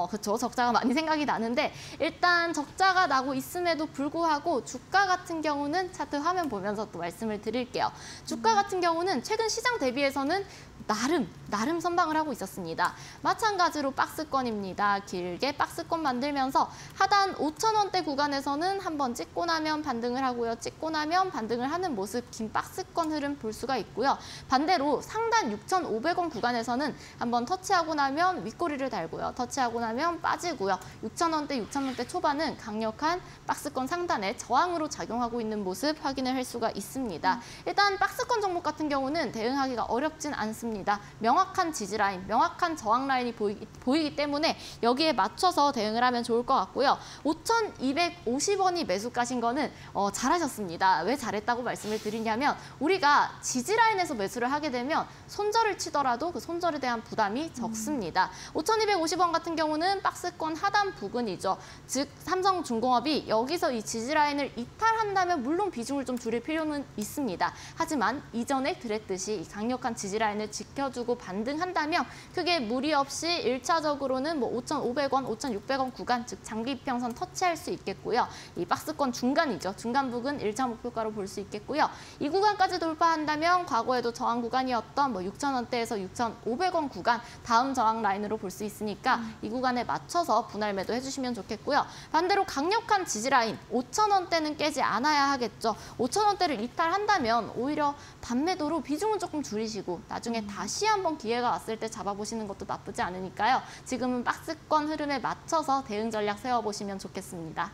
그렇죠. 적자가 많이 생각이 나는데 일단 적자가 나고 있음에도 불구하고 주가 같은 경우는 차트 화면 보면서 또 말씀을 드릴게요. 주가 같은 경우는 최근 시장 대비해서는 나름 선방을 하고 있었습니다. 마찬가지로 박스권입니다. 길게 박스권 만들면서 하단 5,000원대 구간에서는 한번 찍고 나면 반등을 하고요. 찍고 나면 반등을 하는 모습 긴 박스권 흐름 볼 수가 있고요. 반대로 상단 6,500원 구간에서는 한번 터치하고 나면 윗꼬리를 달고요. 터치하고 나면 빠지고요. 6,000원대 초반은 강력한 박스권 상단에 저항으로 작용하고 있는 모습 확인을 할 수가 있습니다. 일단 박스권 종목 같은 경우는 대응하기가 어렵진 않습니다. 명확한 지지라인, 명확한 저항 라인이 보이기 때문에 여기에 맞춰서 대응을 하면 좋을 것 같고요. 5,250원이 매수가신 거는 잘하셨습니다. 왜 잘했다고 말씀을 드리냐면 우리가 지지라인에서 매수를 하게 되면 손절을 치더라도 그 손절에 대한 부담이 적습니다. 5,250원 같은 경우는 박스권 하단 부근이죠. 즉 삼성중공업이 여기서 이 지지라인을 이탈한다면 물론 비중을 좀 줄일 필요는 있습니다. 하지만 이전에 그랬듯이 이 강력한 지지라인을 지켜주고 반등한다면 크게 무리 없이 1차적으로는 뭐 5,500원, 5,600원 구간, 즉 장기 이평선 터치할 수 있겠고요. 이 박스권 중간이죠. 중간 부근 1차 목표가로 볼 수 있겠고요. 이 구간까지 돌파한다면 과거에도 저항 구간이었던 뭐 6,000원대에서 6,500원 구간 다음 저항 라인으로 볼 수 있으니까 이 구간에 맞춰서 분할 매도 해주시면 좋겠고요. 반대로 강력한 지지라인 5,000원대는 깨지 않아야 하겠죠. 5,000원대를 이탈한다면 오히려 단매도로 비중은 조금 줄이시고 나중에 다시 한번 기회가 왔을 때 잡아보시는 것도 나쁘지 않으니까요. 지금은 박스권 흐름에 맞춰서 대응 전략 세워보시면 좋겠습니다.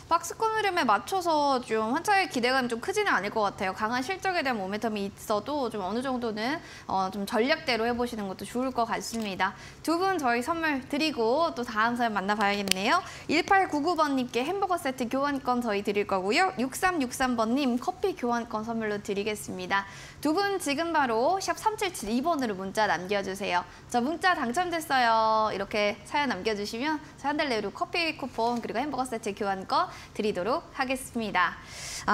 박스권 흐름에 맞춰서 좀 환차의 기대감이 좀 크지는 않을 것 같아요. 강한 실적에 대한 모멘텀이 있어도 좀 어느 정도는 좀 전략대로 해보시는 것도 좋을 것 같습니다. 두 분 저희 선물 드리고 또 다음 사연 만나봐야겠네요. 1899번님께 햄버거 세트 교환권 저희 드릴 거고요. 6363번님 커피 교환권 선물로 드리겠습니다. 두 분 지금 바로 샵 3772번으로 문자 남겨주세요. 저 문자 당첨됐어요. 이렇게 사연 남겨주시면 한 달 내로 커피 쿠폰 그리고 햄버거 세트 교환권 드리도록 하겠습니다.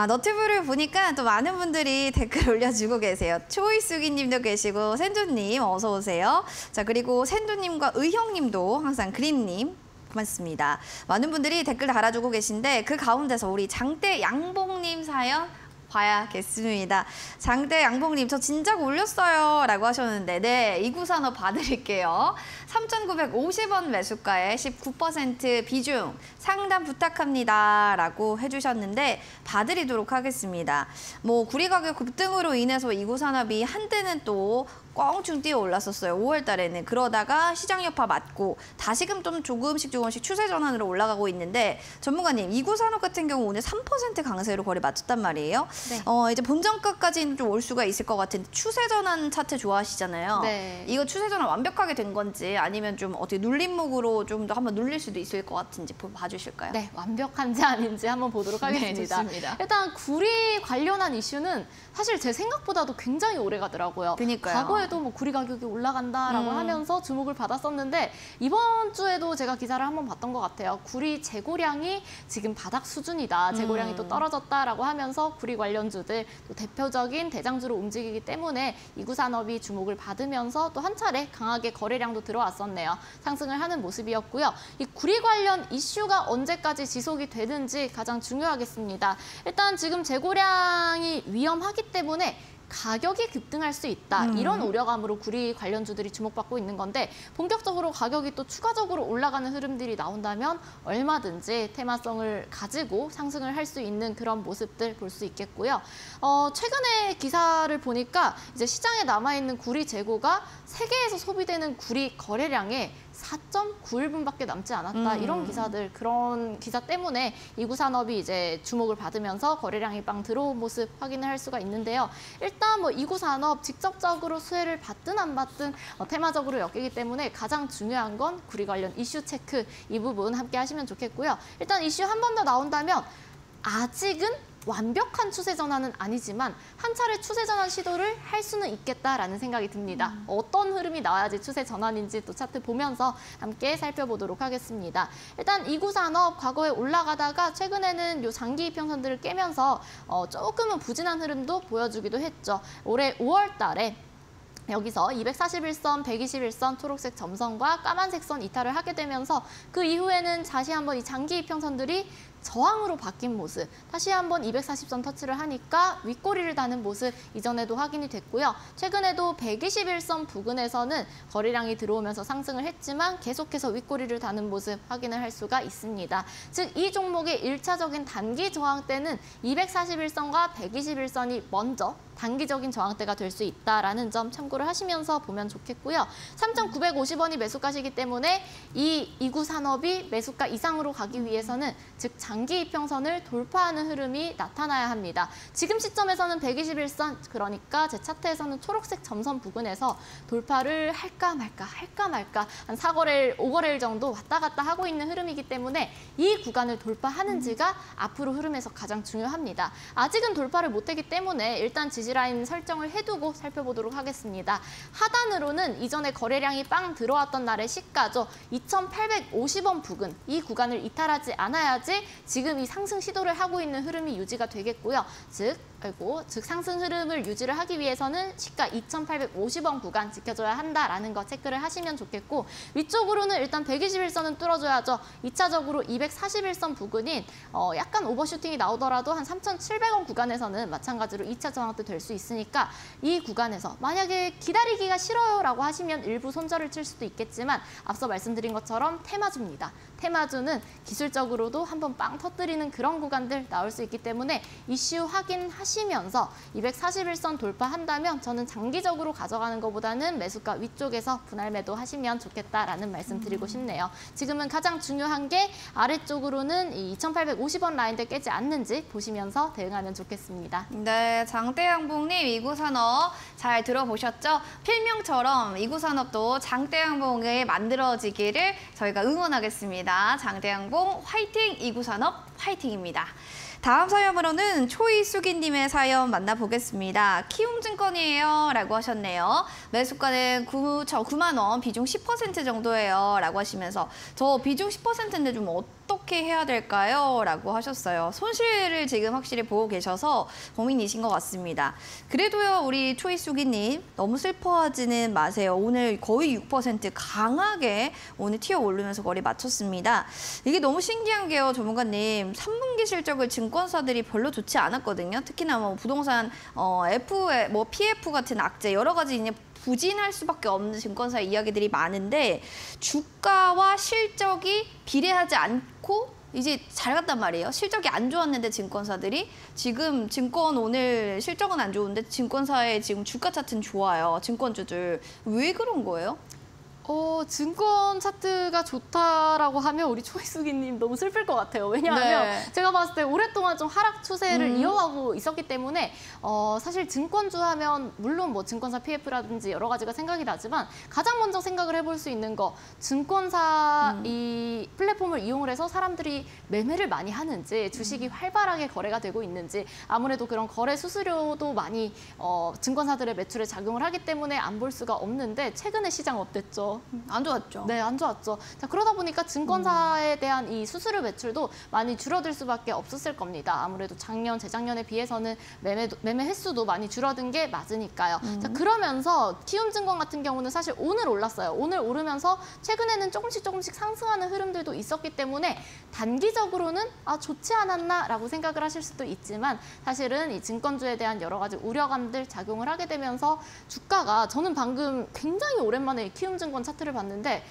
너튜브를 보니까 또 많은 분들이 댓글 올려주고 계세요. 초이수기님도 계시고 센두님 어서 오세요. 자 그리고 센두님과 의형님도 항상 그린님 고맙습니다. 많은 분들이 댓글 달아주고 계신데 그 가운데서 우리 장대 양봉님 사연 봐야겠습니다. 장대 양봉님 저 진작 올렸어요 라고 하셨는데 네 이구산업 봐드릴게요. 3,950원 매수가에 19% 비중 상담 부탁합니다 라고 해주셨는데 봐드리도록 하겠습니다. 뭐 구리 가격 급등으로 인해서 이구산업이 한때는 또 껑충 뛰어 올랐었어요. 5월 달에는. 그러다가 시장 여파 맞고 다시금 좀 조금씩 추세 전환으로 올라가고 있는데 전문가님, 이구산업 같은 경우 오늘 3% 강세로 거래 맞췄단 말이에요. 네. 이제 본전가까지는 좀 올 수가 있을 것 같은데 추세 전환 차트 좋아하시잖아요. 네. 이거 추세 전환 완벽하게 된 건지 아니면 좀 어떻게 눌림목으로 좀 더 한번 눌릴 수도 있을 것 같은지 봐주실까요? 네, 완벽한지 아닌지 한번 보도록 하겠습니다. 네, 좋습니다. 일단 구리 관련한 이슈는 사실 제 생각보다도 굉장히 오래 가더라고요. 그러니까요. 과거에 주에도 뭐 구리 가격이 올라간다라고 하면서 주목을 받았었는데 이번 주에도 제가 기사를 한번 봤던 것 같아요. 구리 재고량이 지금 바닥 수준이다. 재고량이 또 떨어졌다라고 하면서 구리 관련주들 또 대표적인 대장주로 움직이기 때문에 이구산업이 주목을 받으면서 또 한 차례 강하게 거래량도 들어왔었네요. 상승을 하는 모습이었고요. 이 구리 관련 이슈가 언제까지 지속이 되는지 가장 중요하겠습니다. 일단 지금 재고량이 위험하기 때문에 가격이 급등할 수 있다. 이런 우려감으로 구리 관련주들이 주목받고 있는 건데 본격적으로 가격이 또 추가적으로 올라가는 흐름들이 나온다면 얼마든지 테마성을 가지고 상승을 할 수 있는 그런 모습들 볼 수 있겠고요. 최근에 기사를 보니까 이제 시장에 남아있는 구리 재고가 세계에서 소비되는 구리 거래량의 4.91분밖에 남지 않았다. 이런 기사들, 그런 기사 때문에 이구산업이 이제 주목을 받으면서 거래량이 빵 들어온 모습 확인을 할 수가 있는데요. 일단 뭐 이구산업 직접적으로 수혜를 받든 안 받든 테마적으로 엮이기 때문에 가장 중요한 건 구리 관련 이슈 체크, 이 부분 함께 하시면 좋겠고요. 일단 이슈 한 번 더 나온다면 아직은 완벽한 추세 전환은 아니지만 한 차례 추세 전환 시도를 할 수는 있겠다라는 생각이 듭니다. 어떤 흐름이 나와야지 추세 전환인지 또 차트 보면서 함께 살펴보도록 하겠습니다. 일단 이구산업 과거에 올라가다가 최근에는 요 장기 이평선들을 깨면서 조금은 부진한 흐름도 보여주기도 했죠. 올해 5월 달에 여기서 241선, 121선 초록색 점선과 까만색 선 이탈을 하게 되면서 그 이후에는 다시 한번 이 장기 이평선들이 저항으로 바뀐 모습, 다시 한번 240선 터치를 하니까 윗꼬리를 다는 모습 이전에도 확인이 됐고요. 최근에도 121선 부근에서는 거래량이 들어오면서 상승을 했지만 계속해서 윗꼬리를 다는 모습 확인을 할 수가 있습니다. 즉 이 종목의 1차적인 단기 저항대는 241선과 121선이 먼저 단기적인 저항대가 될 수 있다라는 점 참고를 하시면서 보면 좋겠고요. 3,950원이 매수가시기 때문에 이 이구산업이 매수가 이상으로 가기 위해서는 즉 장기 이평선을 돌파하는 흐름이 나타나야 합니다. 지금 시점에서는 121선, 그러니까 제 차트에서는 초록색 점선 부근에서 돌파를 할까 말까 한 4거래일, 5거래일 정도 왔다 갔다 하고 있는 흐름이기 때문에 이 구간을 돌파하는지가 앞으로 흐름에서 가장 중요합니다. 아직은 돌파를 못했기 때문에 일단 지지라인 설정을 해두고 살펴보도록 하겠습니다. 하단으로는 이전에 거래량이 빵 들어왔던 날의 시가죠. 2,850원 부근, 이 구간을 이탈하지 않아야지 지금 이 상승 시도를 하고 있는 흐름이 유지가 되겠고요. 즉 상승 흐름을 유지를 하기 위해서는 시가 2,850원 구간 지켜줘야 한다라는 거 체크를 하시면 좋겠고, 위쪽으로는 일단 121선은 뚫어줘야죠. 2차적으로 241선 부근인 약간 오버슈팅이 나오더라도 한 3,700원 구간에서는 마찬가지로 2차 저항도 될 수 있으니까 이 구간에서 만약에 기다리기가 싫어요라고 하시면 일부 손절을 칠 수도 있겠지만 앞서 말씀드린 것처럼 테마주입니다. 테마주는 기술적으로도 한번 빵 터뜨리는 그런 구간들 나올 수 있기 때문에 이슈 확인하시면서 241선 돌파한다면 저는 장기적으로 가져가는 것보다는 매수가 위쪽에서 분할 매도하시면 좋겠다라는 말씀 드리고 싶네요. 지금은 가장 중요한 게 아래쪽으로는 이 2,850원 라인대 깨지 않는지 보시면서 대응하면 좋겠습니다. 네, 장대양봉님 이구산업 잘 들어보셨죠? 필명처럼 이구산업도 장대양봉이 만들어지기를 저희가 응원하겠습니다. 장대양봉 화이팅! 이구산업 화이팅입니다. 다음 사연으로는 초이수기님의 사연 만나보겠습니다. 키움증권이에요 라고 하셨네요. 매수가는 9만 원, 비중 10% 정도예요 라고 하시면서 저 비중 10%인데 좀 어떻게 해야 될까요? 라고 하셨어요. 손실을 지금 확실히 보고 계셔서 고민이신 것 같습니다. 그래도요, 우리 초이수기님 너무 슬퍼하지는 마세요. 오늘 거의 6% 강하게 오늘 튀어 오르면서 거리 맞췄습니다. 이게 너무 신기한 게요, 전문가님. 3분기 실적을 증권사들이 별로 좋지 않았거든요. 특히나 뭐 부동산 PF 같은 악재 여러 가지 이제 부진할 수밖에 없는 증권사 이야기들이 많은데 주가와 실적이 비례하지 않고 이제 잘 갔단 말이에요. 실적이 안 좋았는데 증권사들이 지금 오늘 실적은 안 좋은데 증권사의 지금 주가 차트는 좋아요. 증권주들 왜 그런 거예요? 증권 차트가 좋다라고 하면 우리 초이수기님 너무 슬플 것 같아요. 왜냐하면 네. 제가 봤을 때 오랫동안 좀 하락 추세를 이어가고 있었기 때문에 사실 증권주 하면 물론 뭐 증권사 PF라든지 여러 가지가 생각이 나지만 가장 먼저 생각을 해볼 수 있는 거 증권사 이 플랫폼을 이용을 해서 사람들이 매매를 많이 하는지 주식이 활발하게 거래가 되고 있는지 아무래도 그런 거래 수수료도 많이 증권사들의 매출에 작용을 하기 때문에 안 볼 수가 없는데 최근에 시장 어땠죠? 안 좋았죠. 네, 안 좋았죠. 자, 그러다 보니까 증권사에 대한 이 수수료 매출도 많이 줄어들 수밖에 없었을 겁니다. 아무래도 작년, 재작년에 비해서는 매매 횟수도 많이 줄어든 게 맞으니까요. 자, 그러면서 키움증권 같은 경우는 사실 오늘 올랐어요. 오늘 오르면서 최근에는 조금씩 상승하는 흐름들도 있었기 때문에 단기적으로는 좋지 않았나라고 생각을 하실 수도 있지만 사실은 이 증권주에 대한 여러 가지 우려감들 작용을 하게 되면서 주가가 저는 방금 굉장히 오랜만에 키움증권 차트를 봤는데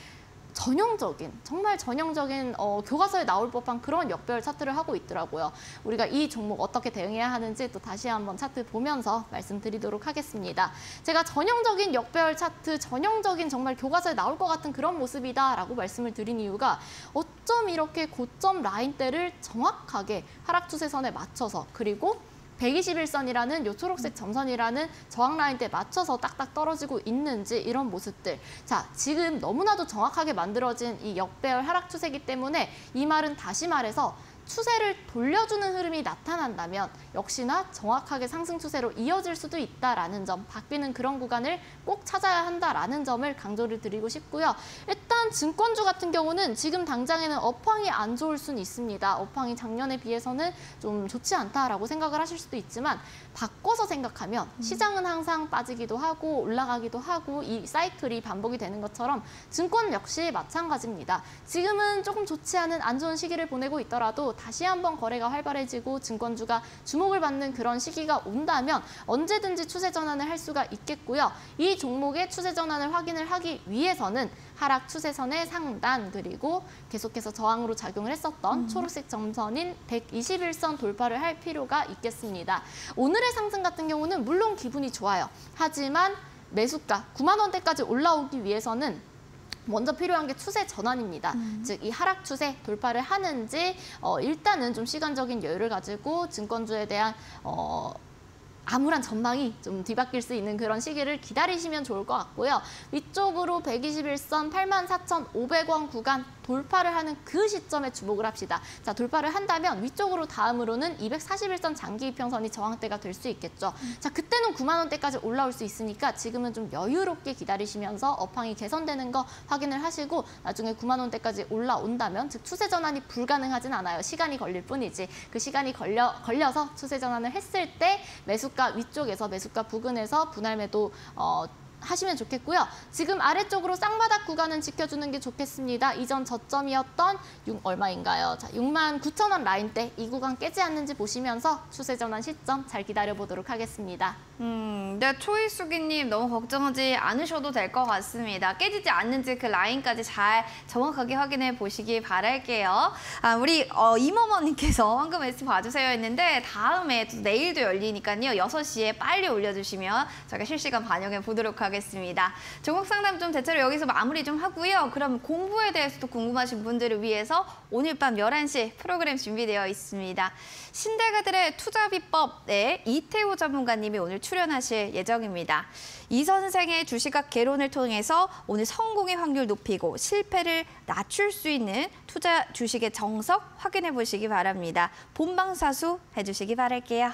정말 전형적인 교과서에 나올 법한 그런 역별 차트를 하고 있더라고요. 우리가 이 종목 어떻게 대응해야 하는지 또 다시 한번 차트 보면서 말씀드리도록 하겠습니다. 제가 전형적인 역별 차트, 전형적인 정말 교과서에 나올 것 같은 그런 모습이다라고 말씀을 드린 이유가 어쩜 이렇게 고점 라인대를 정확하게 하락 추세선에 맞춰서 그리고 121선이라는 요 초록색 점선이라는 저항 라인대에 맞춰서 딱딱 떨어지고 있는지 이런 모습들. 자, 지금 너무나도 정확하게 만들어진 이 역배열 하락 추세이기 때문에 이 말은 다시 말해서 추세를 돌려주는 흐름이 나타난다면 역시나 정확하게 상승 추세로 이어질 수도 있다라는 점, 바뀌는 그런 구간을 꼭 찾아야 한다라는 점을 강조를 드리고 싶고요. 일단 증권주 같은 경우는 지금 당장에는 업황이 안 좋을 수는 있습니다. 업황이 작년에 비해서는 좀 좋지 않다라고 생각을 하실 수도 있지만 바꿔서 생각하면 시장은 항상 빠지기도 하고 올라가기도 하고 이 사이클이 반복이 되는 것처럼 증권 역시 마찬가지입니다. 지금은 조금 좋지 않은 안 좋은 시기를 보내고 있더라도 다시 한번 거래가 활발해지고 증권주가 주목을 받는 그런 시기가 온다면 언제든지 추세 전환을 할 수가 있겠고요. 이 종목의 추세 전환을 확인을 하기 위해서는 하락 추세선의 상단 그리고 계속해서 저항으로 작용을 했었던 초록색 점선인 121선 돌파를 할 필요가 있겠습니다. 오늘의 상승 같은 경우는 물론 기분이 좋아요. 하지만 매수가 9만 원대까지 올라오기 위해서는 먼저 필요한 게 추세 전환입니다. 즉, 이 하락 추세 돌파를 하는지 일단은 좀 시간적인 여유를 가지고 증권주에 대한 암울한 전망이 좀 뒤바뀔 수 있는 그런 시기를 기다리시면 좋을 것 같고요. 위쪽으로 121선 84,500원 구간 돌파를 하는 그 시점에 주목을 합시다. 자, 돌파를 한다면 위쪽으로 다음으로는 241선 장기 이평선이 저항대가 될 수 있겠죠. 자, 그때는 9만 원대까지 올라올 수 있으니까 지금은 좀 여유롭게 기다리시면서 업황이 개선되는 거 확인을 하시고 나중에 9만 원대까지 올라온다면 즉 추세 전환이 불가능하진 않아요. 시간이 걸릴 뿐이지. 그 시간이 걸려서 추세 전환을 했을 때 매수가 위쪽에서 매수가 부근에서 분할 매도 하시면 좋겠고요. 지금 아래쪽으로 쌍바닥 구간은 지켜주는 게 좋겠습니다. 이전 저점이었던 얼마인가요? 자, 69,000원 라인대 이 구간 깨지 않는지 보시면서 추세 전환 시점 잘 기다려보도록 하겠습니다. 네, 초이수기님 너무 걱정하지 않으셔도 될 것 같습니다. 깨지지 않는지 그 라인까지 잘 정확하게 확인해 보시기 바랄게요. 우리 이모머님께서 황금 S 봐주세요 했는데 다음에 또 내일도 열리니까요. 6시에 빨리 올려주시면 저희가 실시간 반영해 보도록 하겠습니다. 종목 상담 좀 대체로 여기서 마무리 좀 하고요. 그럼 공부에 대해서도 궁금하신 분들을 위해서 오늘 밤 11시 프로그램 준비되어 있습니다. 신대가들의 투자 비법에 이태호 전문가님이 오늘 출연하실 예정입니다. 이 선생의 주식학 개론을 통해서 오늘 성공의 확률 높이고 실패를 낮출 수 있는 투자 주식의 정석 확인해 보시기 바랍니다. 본방사수 해주시기 바랄게요.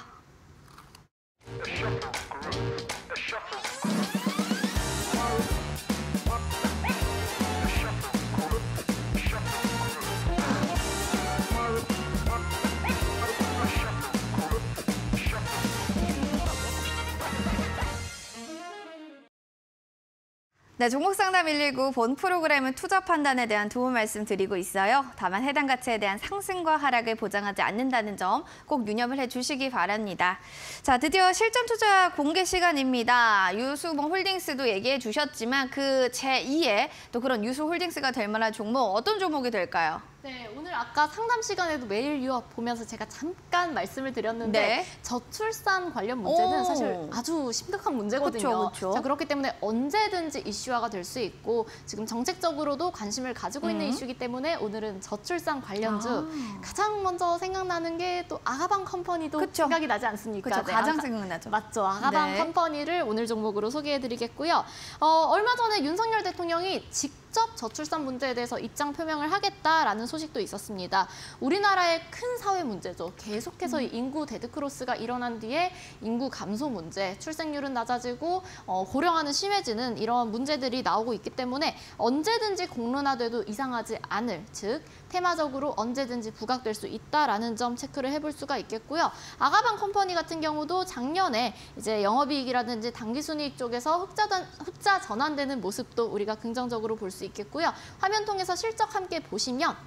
네, 종목 상담 119 본 프로그램은 투자 판단에 대한 도움 말씀드리고 있어요. 다만 해당 가치에 대한 상승과 하락을 보장하지 않는다는 점 꼭 유념을 해주시기 바랍니다. 자, 드디어 실전 투자 공개 시간입니다. 유수봉 홀딩스도 얘기해 주셨지만 그 제2의 또 그런 유수 홀딩스가 될 만한 종목 어떤 종목이 될까요? 네, 오늘 아까 상담 시간에도 매일 유업 보면서 제가 잠깐 말씀을 드렸는데 네. 저출산 관련 문제는 사실 아주 심각한 문제거든요. 그쵸. 자, 그렇기 때문에 언제든지 이슈화가 될 수 있고 지금 정책적으로도 관심을 가지고 있는 이슈이기 때문에 오늘은 저출산 관련주 가장 먼저 생각나는 게 또 아가방 컴퍼니도 생각이 나지 않습니까? 그렇죠. 네, 가장 생각나죠. 맞죠. 아가방 컴퍼니를 오늘 종목으로 소개해드리겠고요. 얼마 전에 윤석열 대통령이 직접 저출산 문제에 대해서 입장 표명을 하겠다라는 소식도 있었습니다. 우리나라의 큰 사회 문제죠. 계속해서 인구 데드크로스가 일어난 뒤에 인구 감소 문제, 출생률은 낮아지고 고령화는 심해지는 이런 문제들이 나오고 있기 때문에 언제든지 공론화돼도 이상하지 않을, 즉 테마적으로 언제든지 부각될 수 있다라는 점 체크를 해볼 수가 있겠고요. 아가방 컴퍼니 같은 경우도 작년에 이제 영업이익이라든지 당기순이익 쪽에서 흑자 전환되는 모습도 우리가 긍정적으로 볼 수 있겠고요. 화면 통해서 실적 함께 보시면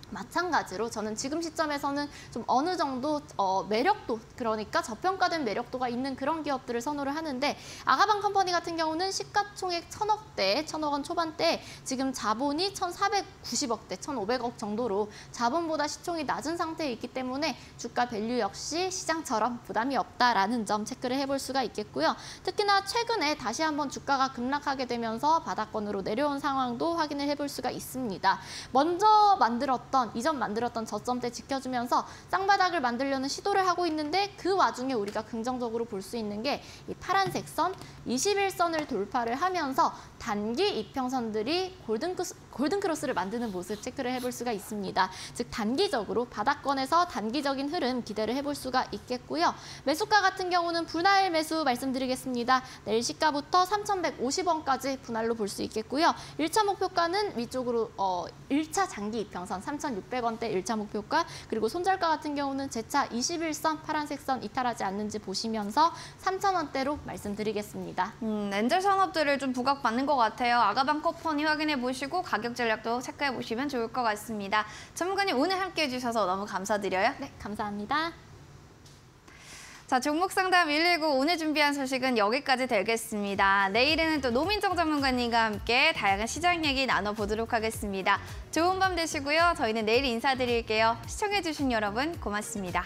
마찬가지로 저는 지금 시점에서는 좀 어느 정도 매력도, 그러니까 저평가된 매력도가 있는 그런 기업들을 선호를 하는데 아가방 컴퍼니 같은 경우는 시가총액 1,000억대, 1,000억 원 초반대, 지금 자본이 1,490억대, 1,500억 정도로 자본보다 시총이 낮은 상태에 있기 때문에 주가 밸류 역시 시장처럼 부담이 없다라는 점 체크를 해볼 수가 있겠고요. 특히나 최근에 다시 한번 주가가 급락하게 되면서 바닥권으로 내려온 상황도 확인을 해볼 수가 있습니다. 먼저 이전 만들었던 저점대 지켜주면서 쌍바닥을 만들려는 시도를 하고 있는데 그 와중에 우리가 긍정적으로 볼 수 있는 게 이 파란색 선, 21선을 돌파를 하면서 단기 이평선들이 골든크로스를 만드는 모습 체크를 해볼 수가 있습니다. 즉 단기적으로 바닥권에서 단기적인 흐름 기대를 해볼 수가 있겠고요. 매수가 같은 경우는 분할 매수 말씀드리겠습니다. 내일 시가부터 3,150원까지 분할로 볼 수 있겠고요. 1차 목표가는 위쪽으로 1차 장기 이평선 3,600원대 1차 목표가, 그리고 손절가 같은 경우는 제차 21선 파란색 선 이탈하지 않는지 보시면서 3,000원대로 말씀드리겠습니다. 엔젤 산업들을 좀 부각받는 것 같아요. 아가방 컴퍼니 확인해 보시고 가격 전략도 체크해 보시면 좋을 것 같습니다. 전문가님 오늘 함께해 주셔서 너무 감사드려요. 네, 감사합니다. 자, 종목 상담 119 오늘 준비한 소식은 여기까지 되겠습니다. 내일은 또 노민정 전문가님과 함께 다양한 시장 얘기 나눠보도록 하겠습니다. 좋은 밤 되시고요. 저희는 내일 인사드릴게요. 시청해주신 여러분 고맙습니다.